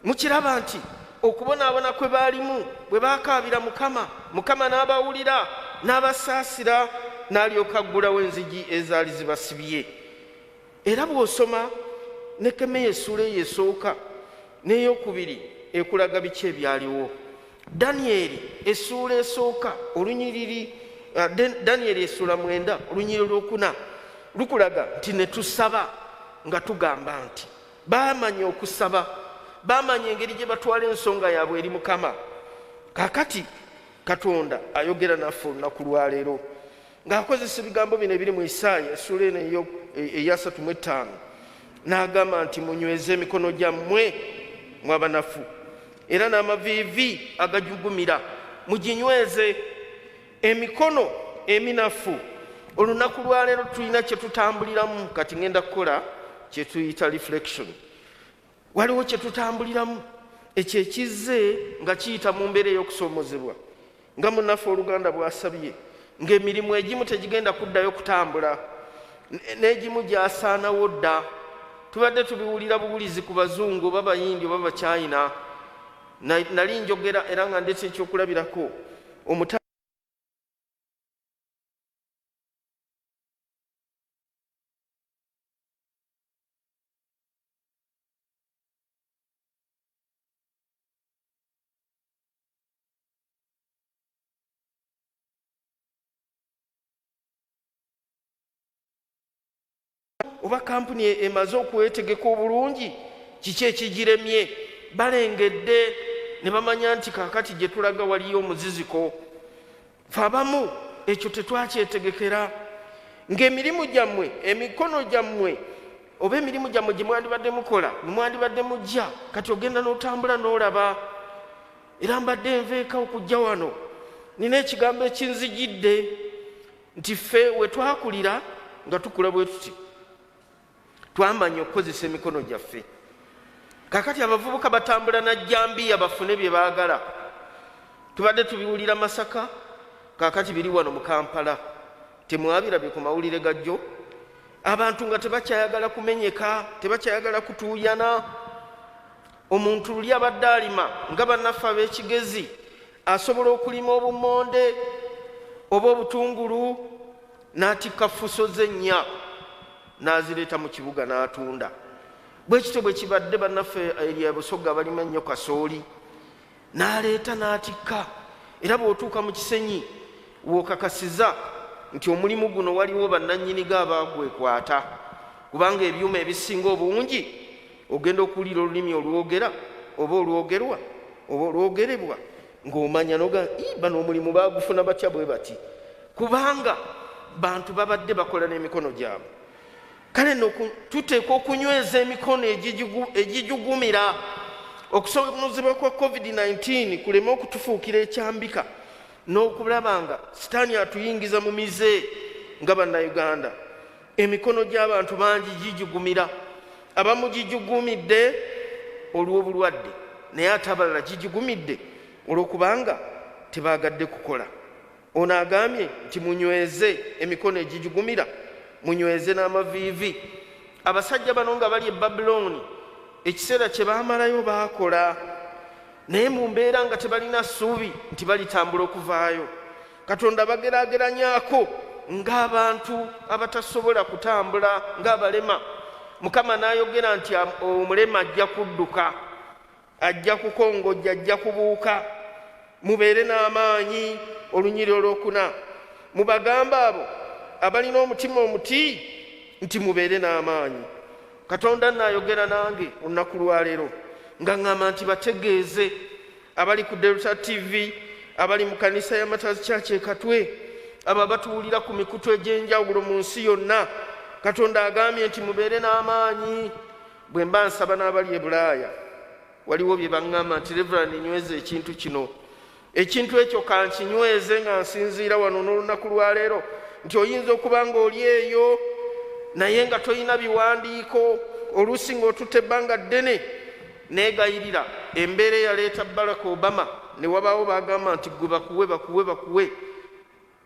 Mukiraba nti okubonaabona kwe baalimu bwe baakaabira Mukama, Mukama n'abawulira n'abasaasira n'alyoka aggulawo enzigi ezaali zibasibye. Era bw'osoma ne Kemeya essuula eyo esooka n'eyokubiri ekulaga biki ebyaliwo. Danyeri essuula esooka olunyiriri Danyeri essuula 9 olunyiriri olwokuna lukulaga nti ne tusaba nga tugamba nti baamanya okusaba, baamanya engeri gye batwala ensonga yaabwe eri Mukama. Kaakati Katonda ayogera naffe olunaku lwaleero ng'akozesa ebigambo bino ebiri mu Isaaya essuula eno eyo eya 35 n'agamba nti munyweze emikono gyammwe mwe abanafu era n'amaviivi agajugumira muginyweze. Emikono eminafu olunaku lwaleero tulina kye tutambuliramu. Kati ngenda kukola kye tuyita reflection. Waliwo kye tutambuliramu ekyo ekizze nga kiyita mu mbeera ey'okusoomozebwa nga munnaffe Oluganda bw'asabye ng'emirimu egimu tegigenda kuddayo kutambula n'egimu gyasaanawo dda. Tubadde tubiwulira buwulizi ku bazungu oba bayindi oba bacyayina. Nali njogera era nga ndetse ekyokulabirako oba kampuni emaze okwetegeka obulungi kiki ekigiremye. Balengedde ne bamanya nti kaakati gye tulaga waliyo omuziziko. Fe abamu ekyo tetwakyetegekera ng'emirimu gyammwe emikono gyammwe oba emirimu gyammwe gye mwandibadde mukola ne mwandibadde mujja kati ogenda n'otambula n'olaba. Era mbadde nveeka okujja wano nina ekigambo ekinzijidde nti ffe we twakulira nga tukula bwe tuti twamanya okukozesa emikono gyaffe. Kakati abavubuka batambula na jambiya bafune bye baagala. Tubadde tubiwulira Masaka, kakati biri wano mu Kampala. Temwabirabye ku mawulire gajjo abantu nga tebakyayagala kumenyeka, tebakyayagala kutuuyana. Omuntu luli abadde alima nga bannaffe ab'ekigezi asobola okulima obummonde oba obutungulu n'atikka fuso ze nnya n'azireeta mu kibuga n'atunda. Bwe kityo bwe kibadde bannaffe eri Busoga balima ennyo kasooli n'aleeta n'atikka. Era bw'otuuka mu kisenyi w'okakasiza nti omulimu guno waliwo bannannyiniga abaagwekwata, kubanga ebyuma ebisinga obungi ogenda okuwulira olulimi olwogera oba olwogerwa oba olwogerebwa ng'omanya noga bano omulimu baagufuna batya bwe bati, kubanga bantu babadde bakola n'emikono gyabwe. Kale no tuteekwa okunyweza emikono egijugumira. Okusoomozebwa kwa COVID-19 kuleme okutufuukira ekyambika n'okulaba nga sitaani atuyingiza mu mize nga bannayuganda. Emikono gy'abantu bangi gijugumira. Abamu gijugumidde olw'obulwadde naye ate abalala gijugumidde olw'okubanga tebaagadde kukola. Ono agambye nti munyweze emikono egijugumira, munyweze n'amaviivi. Abasajja bano nga bali e Babulooni ekiseera kye baamalayo baakola naye mu mbeera nga tebalina ssuubi nti balitambula okuvaayo. Katonda bageraageranyaako ng'abantu abatasobola kutambula ng'abalema. Mukama n'ayogera nti omulema ajja kudduka, ajja kukongojja, ajja kubuuka. Mubeere n'amaanyi. Olunyiri olwokuna mubagamba abo abalina omutima omuti nti mubeere n'amaanyi. Katonda n'ayogera nange olunaku lwaleero nga ŋŋamba nti bategeeze abali ku Delta TV, abali mu kanisa ya Matazi Church e Katwe, abo abatuwulira ku mikutu egy'enjawulo mu nsi yonna. Katonda agambye nti mubeere n'amaanyi. Bwe mba nsaba n'abali e Bulaaya waliwo bye baŋŋamba nti Reverend nyweze ekintu kino, ekintu ekyo kankinyweze nga nsinziira wano n'olunaku lwaleero, nti oyinza okuba nga oli eyo naye nga toyina biwandiiko, oluusi ng'otutte ebbanga ddene. Neegayirira embeera eyaleeta Barack Obama ne wabaawo bagamba nti gwe bakuwe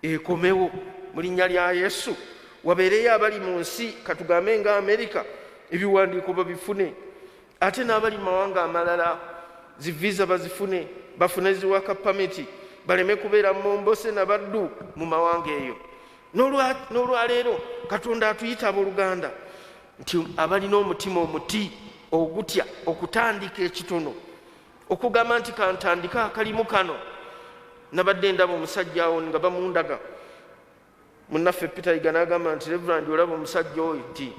ekomewo mu linnya lya Yesu. Wabeereyo abali mu nsi katugambe nga Amerika ebiwandiiko babifune, ate n'abali mu mawanga amalala ziviza bazifune, bafune ziwaka pamiti, baleme kubeera Mombose na Baddu mu mawanga eyo. N'olwaleero Katonda atuyita abooluganda nti abalina omutima omuti ogutya okutandika ekitono, okugamba nti kantandika akalimu kano. Nabadde ndaba omusajja awo nga bamundaga, munnaffe Peter Yiga n'agamba nti Reverend olaba omusajja oyo nti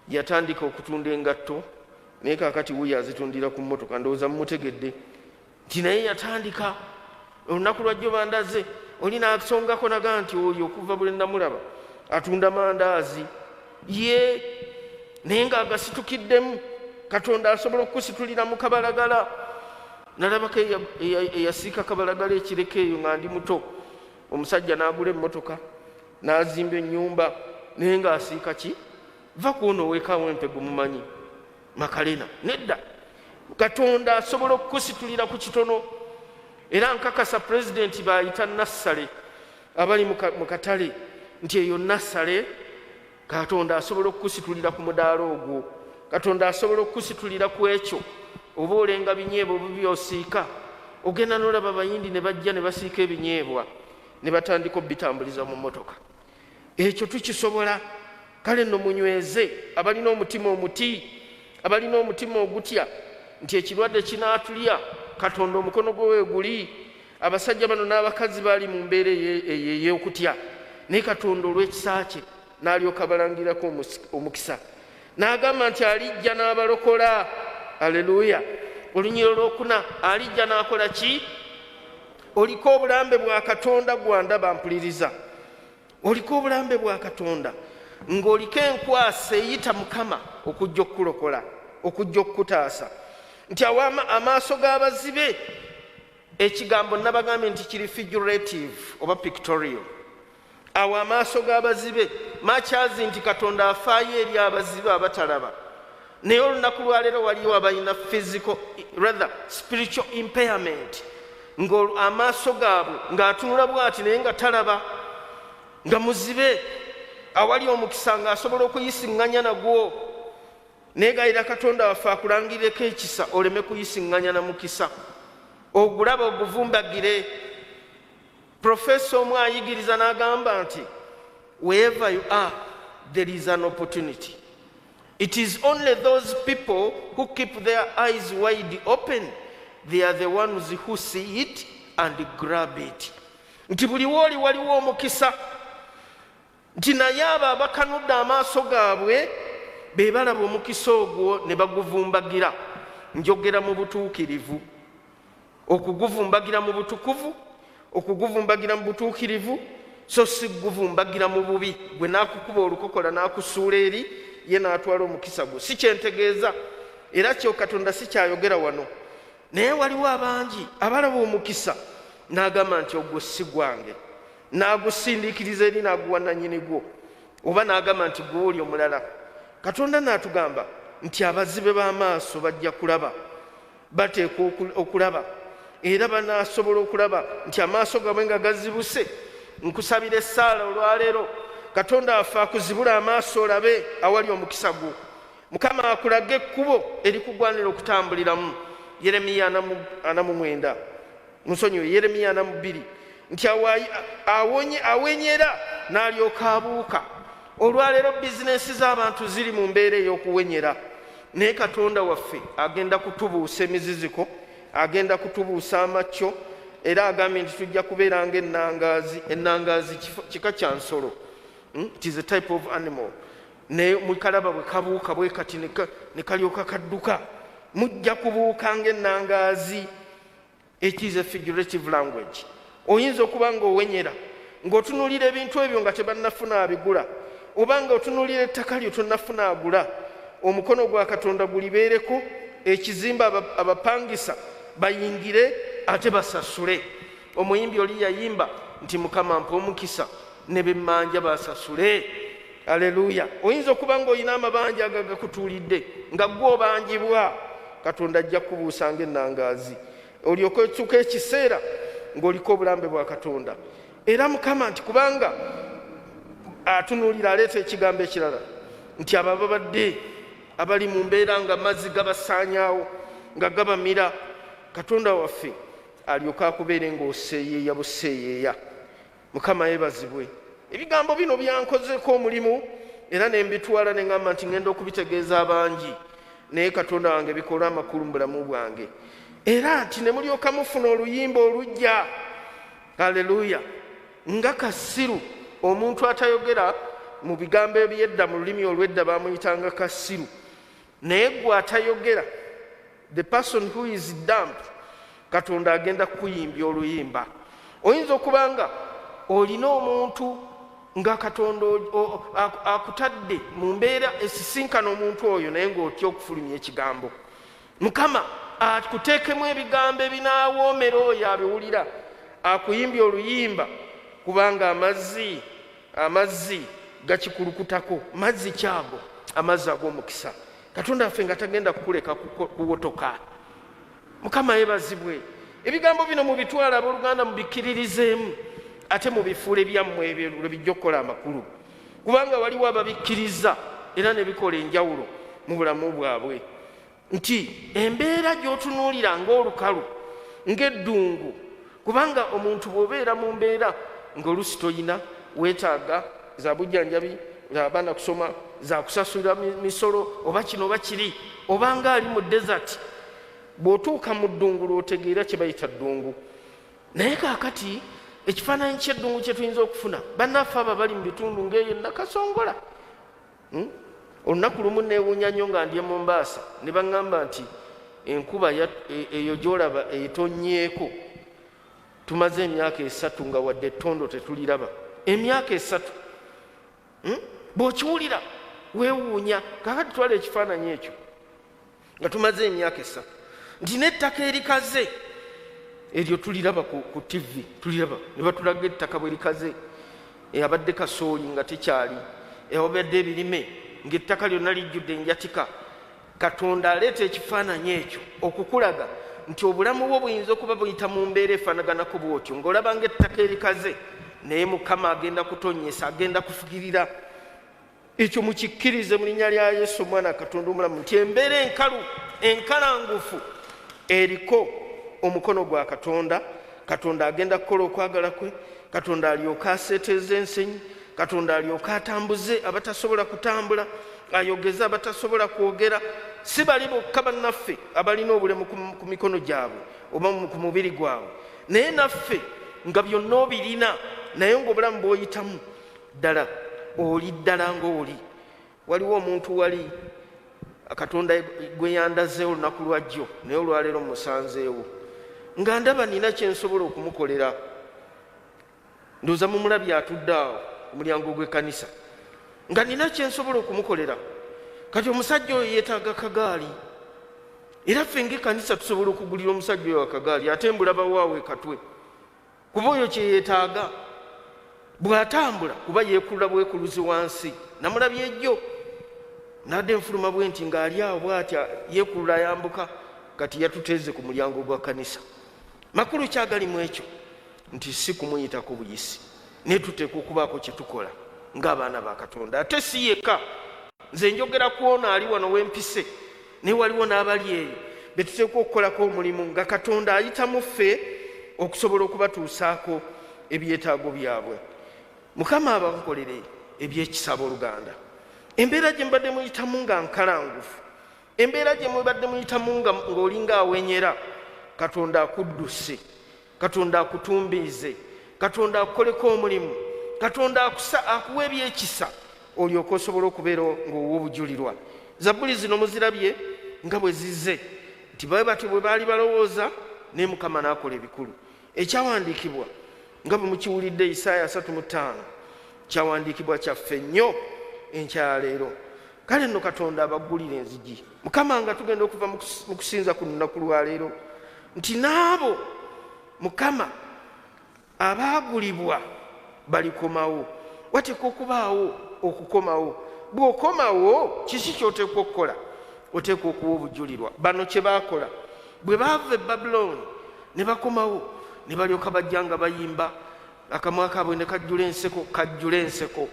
yatandika okutunda engatto naye kaakati wuyo azitundira ku mmotoka, ndowooza mumutegedde nti naye yatandika. Olunaku lwajjo bandaze oli n'asongako naga nti oyo okuva bwe namulaba atunda mandaazi ye naye ng'agasitukiddemu. Katonda asobola okukusitulira mu kabalagala. Nalabako eyasiika kabalagala ekireka eyo nga ndi muto, omusajja n'agula emmotoka n'azimba ennyumba naye ng'asiika ki va kuno weekaawo empego mumanyi Makalena. Nedda, Katonda asobola okukusitulira ku kitono. Era nkakasa pulezidenti bayita nassale abali mu katale nti eyo nassale Katonda asobola okukusitulira ku mudaala ogwo. Katonda asobola okukusitulira ku ekyo. Oba olenga binyeebwa byosiika, ogenda n'olaba abayindi ne bajja ne basiika ebinyeebwa ne batandika obitambuliza mu mmotoka. Ekyo tukisobola. Kale nno munyweze abalina omutima omuti, abalina omutima ogutya nti ekirwadde kinaatulya Katonda omukono gwe guli. Abasajja bano n'abakazi baali mu mbeera ey'okutya naye Katonda olw'ekisa kye n'alyoka abalangirako omukisa, n'agamba nti alijja n'abalokola. Aleluya. Olunyiro lwokuna alijja n'akola ki? Oliko obulambe bwa Katonda gwandaba mpuliriza. Oliko obulambe bwa Katonda ng'oliko enkwasa eyita Mukama okujja okukulokola, okujja okukutaasa. Nti amaaso g'abazibe, ekigambo nabagambye nti kiri figurative oba pictorial. Awo amaaso g'abazibe makyazi nti Katonda afaayo eri abazibe abatalaba. Naye olunaku lwaleero waliwo abalina spiritual impairment, ng'amaaso gaabwe ng'atunula bw'ati naye nga talaba, nga muzibe. Awali omukisa ng'asobola okuyisiŋŋanya nagwo. Neegayira Katonda waffe akulangirireko ekisa oleme kuyisiŋŋanya na mukisa, ogulaba oguvumbagire. Profesa omu ayigiriza n'agamba nti wherever you are there is an opportunity. It is only those people who keep their eyes wide open, they are the ones who see it and grab it. Nti buli woli waliwo omukisa, nti naye abo abakanudde amaaso gaabwe be balaba omukisa ogwo ne baguvumbagira. Njogera mu butuukirivu, okuguvumbagira mu butukuvu, okuguvumbagira mu butuukirivu, so si guvumbagira mu bubi. Gwe n'akukuba olukokola n'akusuula eri ye n'atwala omukisa gwo. Si kyentegeeza era kyo Katonda si kyayogera wano. Naye waliwo abangi abalaba omukisa n'agamba nti ogwo si gwange, n'agusindiikiriza eri n'aguwa nannyini gwo, oba n'agamba nti gwe oli omulala. Katonda n'atugamba nti abazibe b'amaaso bajja kulaba, bateekwa okulaba, era banaasobola okulaba nti amaaso gaabwe nga gazibuse. Nkusabira essaala olwaleero Katonda afe akuzibula amaaso olabe awali omukisa gwo. Mukama akulage ekkubo erikugwanira okutambuliramu. Yeremiya 49 musonyiwe Yeremiya 42 nti awenyera n'alyoka abuuka. Olwaleero bizinesi z'abantu ziri mu mbeera ey'okuwenyera, naye Katonda waffe agenda kutubuusa emiziziko, agenda kutubuusa amacyo, era agambye nti tujja kubeera ng'ennangaazi. Ennangaazi kika kya nsolo, it is a type of animal. Ne mukalaba bwe kabuuka bwe kati ne kalyoka kadduka, mujja kubuuka ng'ennangaazi. It is a figurative language. Oyinza okuba ng'owenyera ng'otunuulira ebintu ebyo nga tebannafuna abigula, oba ng'otunuulira ettaka lyo tonnafuna agula. Omukono gwa Katonda gulibeereko, ekizimba abapangisa bayingire ate basasule. Omuyimbi oli yayimba nti Mukama mpa omukisa ne bemmanja basasule. Aleluya. Oyinza okuba ng'olina amabanja agagakutuulidde nga gw'obanjibwa, Katonda ajja kubuusa ng'ennangaazi, olyoke otuuka ekiseera ng'oliko obulambe bwa Katonda. Era Mukama nti kubanga atunuulira aleeta ekigambo ekirala nti abo ababadde abali mu mbeera nga amazzi gabasaanyaawo nga gabamira, Katonda waffe alyoka akubeere ng'oseeyeeya buseeyeeya. Mukama yeebazibwe. Ebigambo bino byankozeko omulimu era ne mbitwala ne ngamba nti ngenda okubitegeeza abangi, naye Katonda wange bikola amakulu mu bulamu bwange, era nti ne mulyoka mufuna oluyimba olujja. Haleluya! Nga Kasiru, omuntu atayogera mu bigambo ebyedda, mu lulimi olwedda bamuyitanga Kasiru, naye gwe atayogera, the person who is dumb, Katonda agenda kuyimbya oluyimba. Oyinza okubanga olina omuntu nga Katonda akutadde mu mbeera esisinkana omuntu oyo, naye ng'otya okufulumya ekigambo. Mukama akuteekemu ebigambo ebinaawoomera oyo abiwulira, akuyimbya oluyimba, kubanga amazzi gakikulukutako. Mazzi kyago, amazzi ag'omukisa. Katonda waffe nga tagenda kukuleka kuwotoka. Mukama yeebazibwe. Ebigambo bino mubitwala abooluganda, mubikkiririzeemu, ate mubifuule byammwe ebyo lwe bijja okukola amakulu, kubanga waliwo ababikkiriza era ne bikola enjawulo mu bulamu bwabwe. Nti embeera gy'otunuulira ng'olukalu, ng'eddungu, kubanga omuntu bw'obeera mu mbeera ng'olusi toyina, weetaaga za bujjanjabi, abaana kusoma, za kusasulira misolo, oba kino oba kiri, obanga ali mu desert, bw'otuuka mu ddungu lw'otegeera kye bayita ddungu. Naye kaakati ekifaananyi ky'eddungu kye tuyinza okufuna, bannaffe abo bali mu bitundu ng'eyo Nakasongola. Olunaku lumu neewuunya nnyo nga ndi e Mombasa, ne baŋŋamba nti enkuba eyo gy'olaba etonnyeko, tumaze emyaka 3 nga wadde ettondo tetuliraba. Emyaka 3 bw'okiwulira weewuunya. Kaakati twala ekifaananyi ekyo nga tumaze emyaka 3, nti n'ettaka erikaze eryo tuliraba ku TV, tuliraba ne batulaga ettaka bwe likaze, abadde kasooli nga tekyali, abadde ebirime ng'ettaka lyonna lijjudde enjatika. Katonda aleeta ekifaananyi ekyo okukulaga nti obulamu bwo buyinza okuba buyita mu mbeera efaanaganako bw'otyo, ng'olaba ng'ettaka erikaze, naye Mukama agenda kutonnyesa, agenda kufugirira. Ekyo mukikkirize mu linnya lya Yesu, Omwana Katonda omulamu, nti embeera enkalu enkalangufu eriko omukono gwa Katonda. Katonda agenda kukola okwagala kwe. Katonda alyoka aseeteeza ensenyi. Katonda alyoka atambuze abatasobola kutambula, ayogeze abatasobola kwogera. Si bali bokka bannaffe abalina obulemu ku mikono gyabwe oba ku mubiri gwabwe, naye naffe nga byonna obirina, naye ng'obulamu bw'oyitamu ddala oli ddala ng'oli. Waliwo omuntu wali Katonda gwe yandazeewo olunaku lwajjo, naye olwaleero musanzeewo nga ndaba nina kye nsobola okumukolera. Ndowooza mumulabye atudde awo ku mulyango gw'ekkanisa, nga nina kye nsobola okumukolera. Kati omusajja oyo yeetaaga kagaali, era ffe ng'ekkanisa tusobola okugulira omusajja oyo akagaali, ate mbulabawaawe katwe, kuba oyo kye yeetaaga. Bw'atambula kuba yeekulula bwekuluzi wansi. Namulabye ejjo nadde enfuluma bwe nti ng'ali awo bw'atya yeekulula ayambuka, kati yatuteeze ku mulyango gwa kkanisa. Makulu kyagali mu ekyo nti si kumuyitako buyisi, naye tuteekwa okubaako kye tukola ng'abaana ba Katonda. Ate si yekka, nze njogera ku ono ali wano w'empise, naye waliwo n'abali eyo be tuteekwa okukolako omulimu nga Katonda ayita mu ffe okusobola okubatuusaako ebyetaago byabwe. Mukama abakolere ebyekisa abooluganda. Embeera gye mubadde muyitamu nga nkalangufu, embeera gye mubadde muyitamu ng'olinga awenyera, Katonda akudduse, Katonda akutumbiize, Katonda akukoleko omulimu, Katonda akuwa ebyekisa, olyoka osobola okubeera ng'owa obujulirwa. Zabbuli zino muzirabye nga bwe zizze, nti babe batyo bwe baali balowooza, naye Mukama n'akola ebikulu. Ekyawandiikibwa nga bwe mukiwulidde Isaaya 35 kyawandiikibwa kyaffe nnyo enkyaleero. Kale nno Katonda abaggulira enzigi. Mukama nga tugenda okuva mu kusinza ku lunaku lwaleero nti n'abo Mukama abaagulibwa balikomawo. Wateekwa okubaawo okukomawo. Bw'okomawo kiki ky'oteekwa okukola? Oteekwa okuwa obujulirwa. Bano kye baakola bwe baava e Babuloni ne bakomawo, ne balyoka bajja nga bayimba, akamwa kaabwe ne kajjula enseko.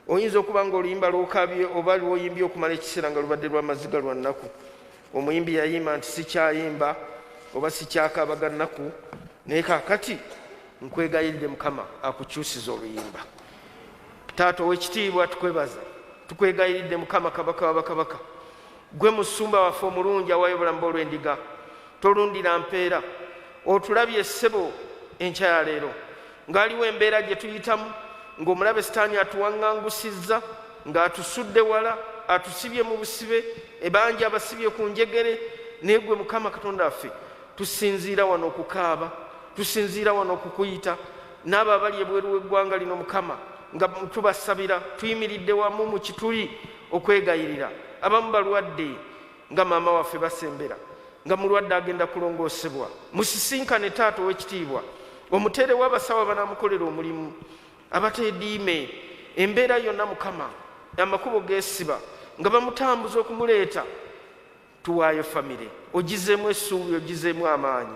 Oyinza okuba ng'oluyimba lw'okabye oba lw'oyimbye okumala ekiseera nga lubadde lwa maziga lwa nnaku. Omuyimbi yayimba nti sikyayimba oba sikyakaabaga nnaku, naye kaakati nkwegayirire Mukama akukyusiza oluyimba. Taata ow'ekitiibwa tukwebaza, tukwegayiridde Mukama kabaka w'abakabaka, gwe musumba waffe omulungi awaayo obulamu olw'endiga, tolundira mpeera, otulabye ssebo enkya ya leero ng'aliwo embeera gye tuyitamu, ng'omulabe sitaani atuwaŋŋangusizza, ng'atusudde wala, atusibye mu busibe, ebanja abasibye ku njegere. Naye gwe Mukama Katonda waffe tusinziira wano okukaaba, tusinziira wano okukuyita, n'abo abali ebweru w'eggwanga lino Mukama nga tubasabira, tuyimiridde wamu mu kituli okwegayirira. Abamu balwadde nga maama waffe basembera, nga mulwadde agenda kulongoosebwa. Musisinkane Taata ow'ekitiibwa, omutere w'abasawo banaamukolera omulimu, abateediime embeera yonna Mukama, amakubo geesiba nga bamutambuza okumuleeta. Tuwaayo famire, ogizeemu essuubi, ogizeemu amaanyi.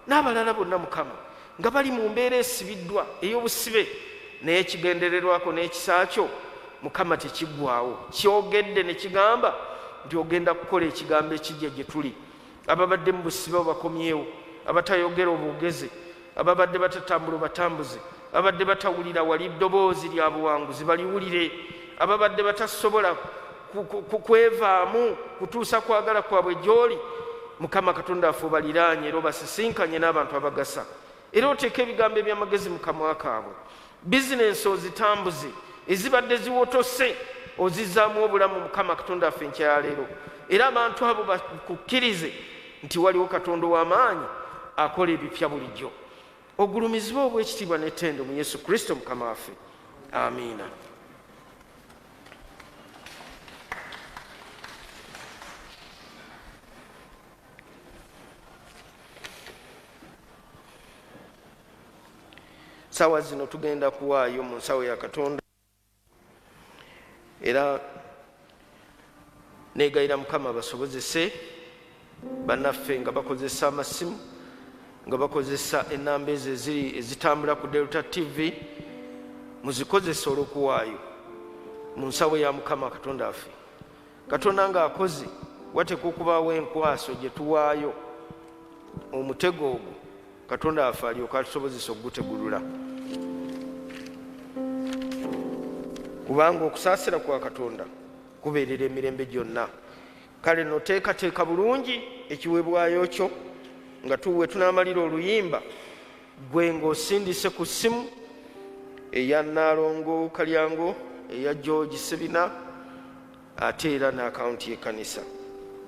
N'abalala bonna Mukama nga bali mu mbeera esibiddwa ey'obusibe, naye ekigendererwako n'ekisa kyo Mukama tekiggwaawo. Kyogedde ne kigamba nti ogenda kukola ekigambo ekijja gye tuli. Ababadde mu busibe obakomyewo, abatayogera obwogeze, ababadde batatambula batambuze, abadde batawulira wali ddoboozi lya buwanguzi baliwulire, ababadde batasobola kwevaamu kutuusa kwagala kwabwe gy'oli. Mukama Katonda waffe obaliraanye era obasisinkanye n'abantu abagasa, era oteeka ebigambo eby'amagezi mu kamwa kaabwe. Bizinensi ozitambuze, ezibadde ziwotose ozizzaamu obulamu Mukama Katonda waffe enkya ya leero, era abantu abo bakukkirize nti waliwo Katonda w'amaanyi akola ebipya bulijjo. Ogulumizibwe obw'ekitiibwa n'ettendo mu Yesu Kristo Mukama waffe. Amiina. Sawa zino tugenda kuwaayo mu nsawo ya Katonda, era negayira Mukama basobozese bannaffe nga bakozesa amasimu, nga bakozesa ennamba ezo ezitambula ku Delta TV, muzikozesa olw'okuwaayo mu nsawo ya Mukama Katonda waffe. Katonda ng'akoze wateeka okubaawo enkwaso gye tuwaayo, omutego ogwo Katonda waffe alyoka atusobozesa okugutegulula, kubanga okusaasira kwa Katonda kubeerera emirembe gyonna. Kale no teekateeka bulungi ekiweebwayo kyo, nga tuwe tunaamalira oluyimba, gwe ng'osindise ku ssimu eya Naalongo Kalyango, eya George Sebina, ate era n'akawunti y'ekkanisa.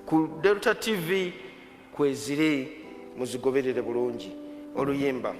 Ku Delta TV kwezire muzigoberere bulungi oluyimba.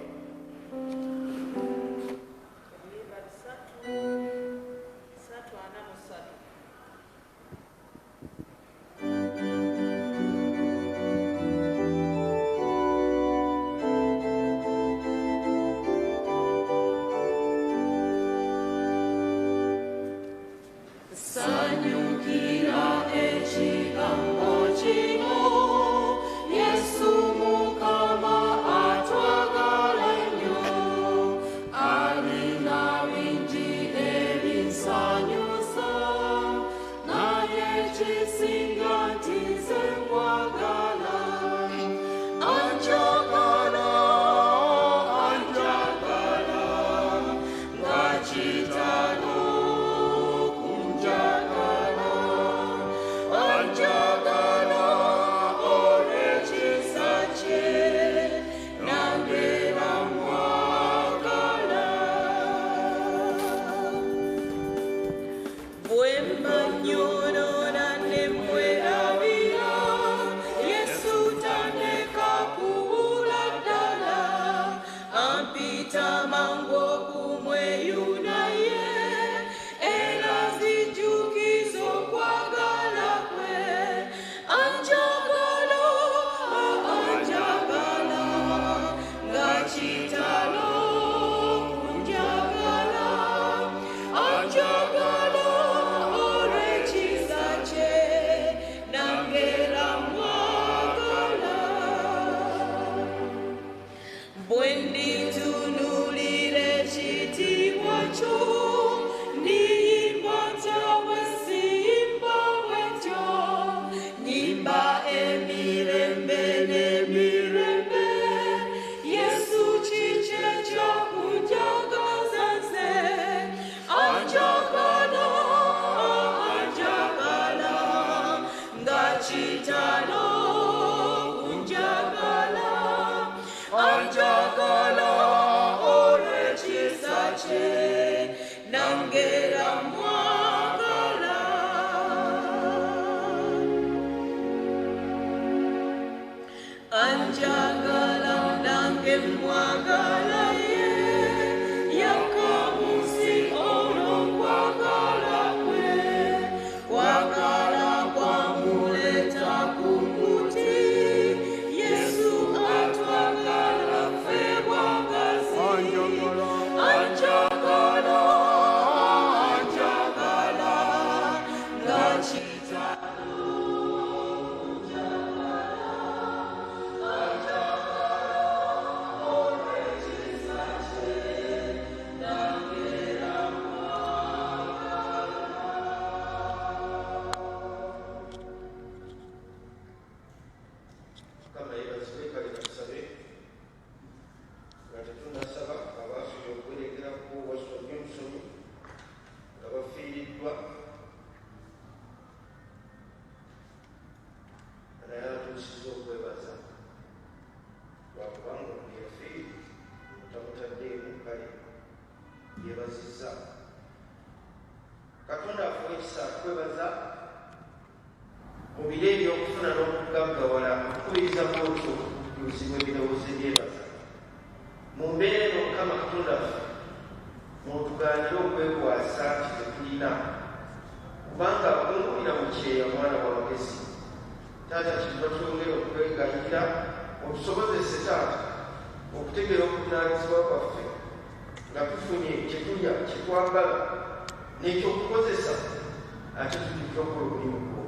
Mango kumwe yunaye nangera mwagala anjagala nange mwagala ye yakamusi olw'okwagala kwe kwagala kwamuleta ku muti Yesu atwagala ffe bwagazi anjagala nga kitalo Katonda afuwe ekisa kwebaza mu biro ebyokufuna n'okugaggawala okukubiriza bwotyo okutuuzibwa ebirowoozo ebyebaza mu mbeera eno Mukama Katonda ffe mutugaanire okwekwasa nti tetulina kubanga akungulira mu kyeya mwana w'amagezi taata kituba twongera okwegayirira otusobozese taata okutegeera okuvunaanyizibwa kwaffe nga tufunye kyetulya kyetwambala n'ekyokukozesa ate tujja okukola omulimu gwo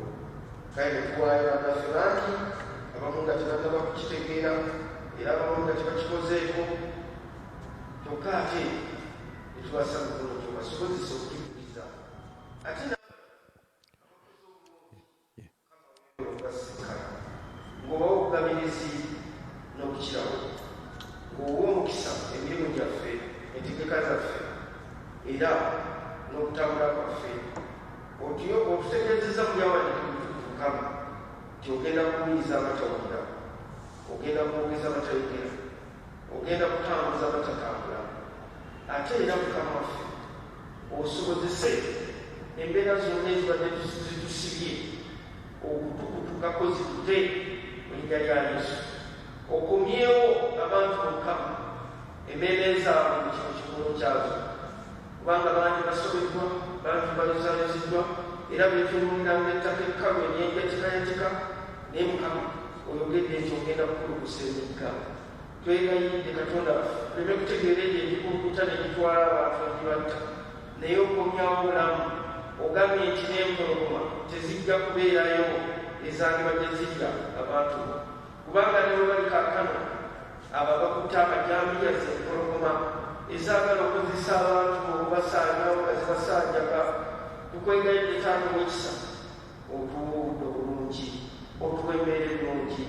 kale netuwaayo abaffe bangi abamu nga tebataba kukitegeera era abamu nga tebakikozeeko kyokka ate netubasa mukono gyo basobozesa okukikuriza ate ng'obawo obugabirizi n'okukirawo ng'owa omukisa emirimu gyaffe entegeka zaffe era n'okutambula kwaffe otutegeezeza mubyawandika Mukama nti ogenda kuwuliriza abatawulira ogenda kwogeza abatayogera ogenda kutambuza abatatambula ate era Mukama waffe osobozese embeera zonna ezibadde zitusibye okutukutukako zitute mu linnya lya Yesu okomyewo abantu Mukama embeera ezaabwe mu kino kibuno kyazo kubanga bangi basobeddwa bangi bayozayoziddwa era beetulumira ng'ettaka ekkalu eryenjatikayateka naye Mukama oyogedde nti ogenda kukulukusa emigga twegayidde Katonda tuleme kutegeera ebyo ebikulukuta ne bitwala abantu ebibatta naye okomyawo obulamu ogambye nti n'empologoma tezijja kubeerayo ezandibadde zirya abantu kubanga ne bwe bali kaakano abo abakutte amajambiya ze empologoma ezaagala okozesa abantu okubasaanya nga zibasaanjaga tukwegayidde taata w'ekisa otuwa obudde obulungi otuwa embeera ennungi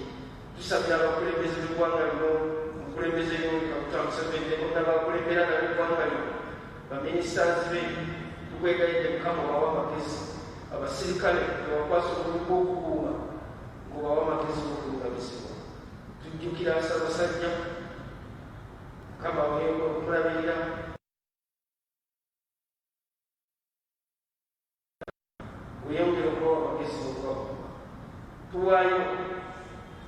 tusabye abakulembeze b'eggwanga lino omukulembeze Yoweri Kaguta Museveni ne bonna bakulembera nabo eggwanga lino baminisitaazi be tukwegayidde Mukama obawa amagezi abasirikale ebakwasa omulimu gw'okukuuma ng'obawa amagezi g'okulungamizibwa tujjukira Ssaabasajja Mukama okumulabirira weyongere okubawa amagezi g'okubakuuma tuwaayo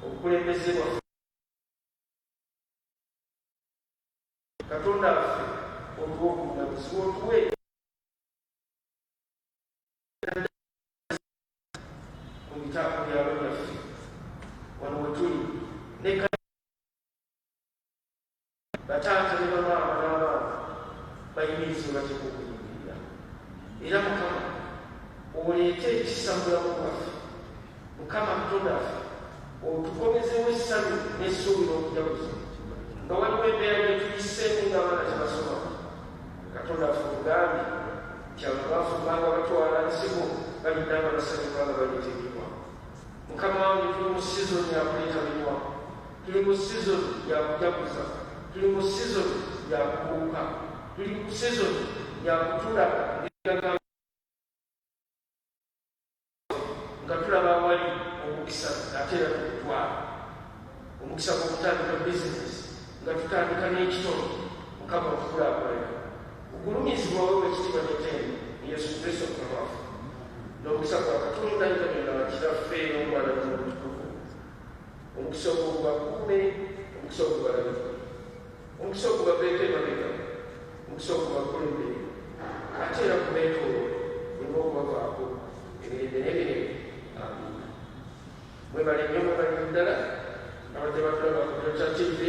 obukulembeze bwaffe Katonda waffe otuwa okulungamizibwa otuwe mu bitaako byalo byaffe wano we tuli bataata ne bamaama n'abaana bayimirize bateeka okuyingirira era Mukama oleete ekisa mu bulamu bwaffe Mukama Katonda waffe otukomezewo essanyu n'essuubi n'okujaguza nga waliwo embeera gye tuyiseemu ng'abaana tebasoma Katonda waffe ogambye nti abo baafubanga batwala nsigo balina abasajja kubanga baliteekebwa Mukama wange tuli mu sizoni yakuleeta binywa tuli mu sizoni yakujaguza tuli mu sizoni yakubuuka tuli mu sizoni yakutula nga tulaba awali omukisa ate era tukutwala omukisa gw'okutandika bizinesi nga tutandika n'ekitono Mukama otukulaakulana ogulumizibwa wewe olw'ekitiibwa ky'ekyemu yesu kristo mukama waffe n'omukisa gwa katonda ntamina kiraffe n'omwana n'omutukuvu omukisa ogwo gubakuume omukisa ogwo balabikwe omukisa ogwo babeeko emabega omukisa ogwo bakulembere ate era kubeetoolo olina okubavaako emirembe n'emirembe amina mwebale nnyo mwebale ddala abadde batulaba ku kyo kya tv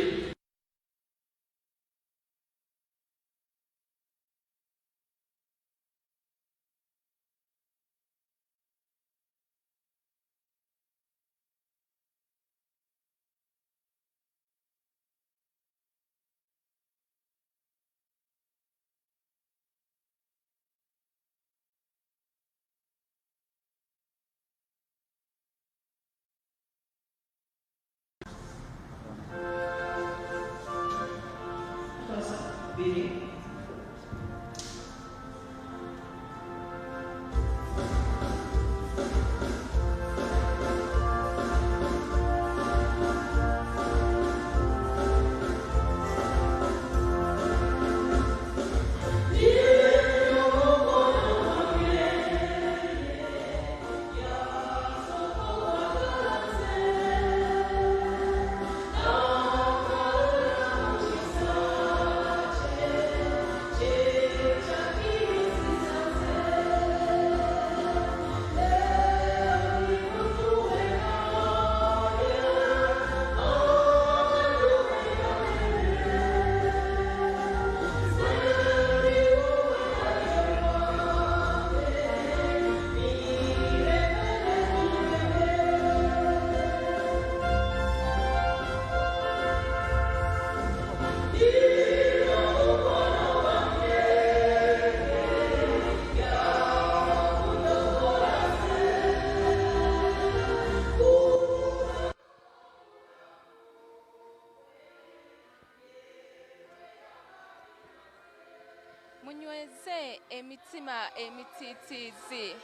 munyweze emitima emitiitiizi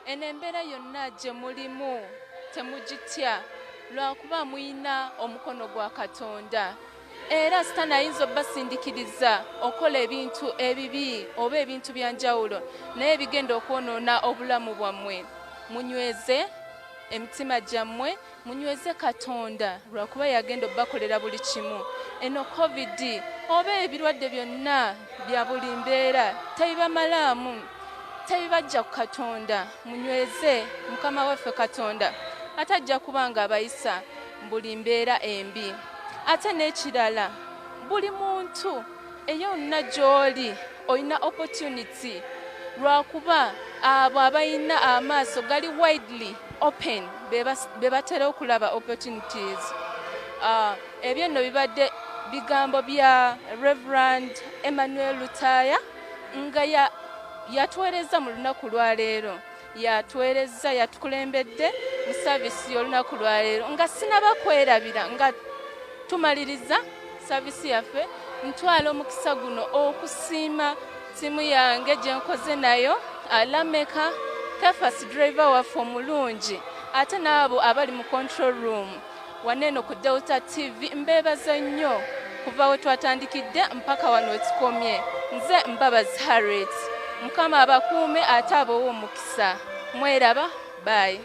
eno embeera yonna gye mulimu temugitya lwakuba muyina omukono gwa katonda era Sitaani ayinza obbasindikiriza okola ebintu ebibi oba ebintu bya njawulo naye bigenda okwonoona obulamu bwammwe munyweze emitima gyammwe munyweze katonda lwakuba yagenda obbakolera buli kimu eno covid oba ebirwadde byonna bya buli mbeera tebibamalaamu tebibajja ku katonda munyweze mukama waffe katonda atajja kubanga abayisa buli mbeera embi ate n'ekirala buli muntu eyonna gy'oli olina opportunity lwakuba abo abalina amaaso gali widely open be batera okulaba opportunities ebyo nno bibadde bigambo bya Rev.Emmanuel Lutaaya nga yatuweereza mu lunaku lwaleero yatukulembedde mu saavisi y'olunaku lwaleero nga sinaba kwerabira nga tumaliriza saavisi yaffe ntwala omukisa guno okusiima ttiimu yange gye nkoze nayo alameka kafasi driver waffe omulungi ate n'abo abali mu control room waneeno ku Delta TV mbeebaza nnyo kuva we twatandikidde mpaka wano wetukomye nze Mbabazi Harriet mukama abakuume ate abowa omukisa mweraba bye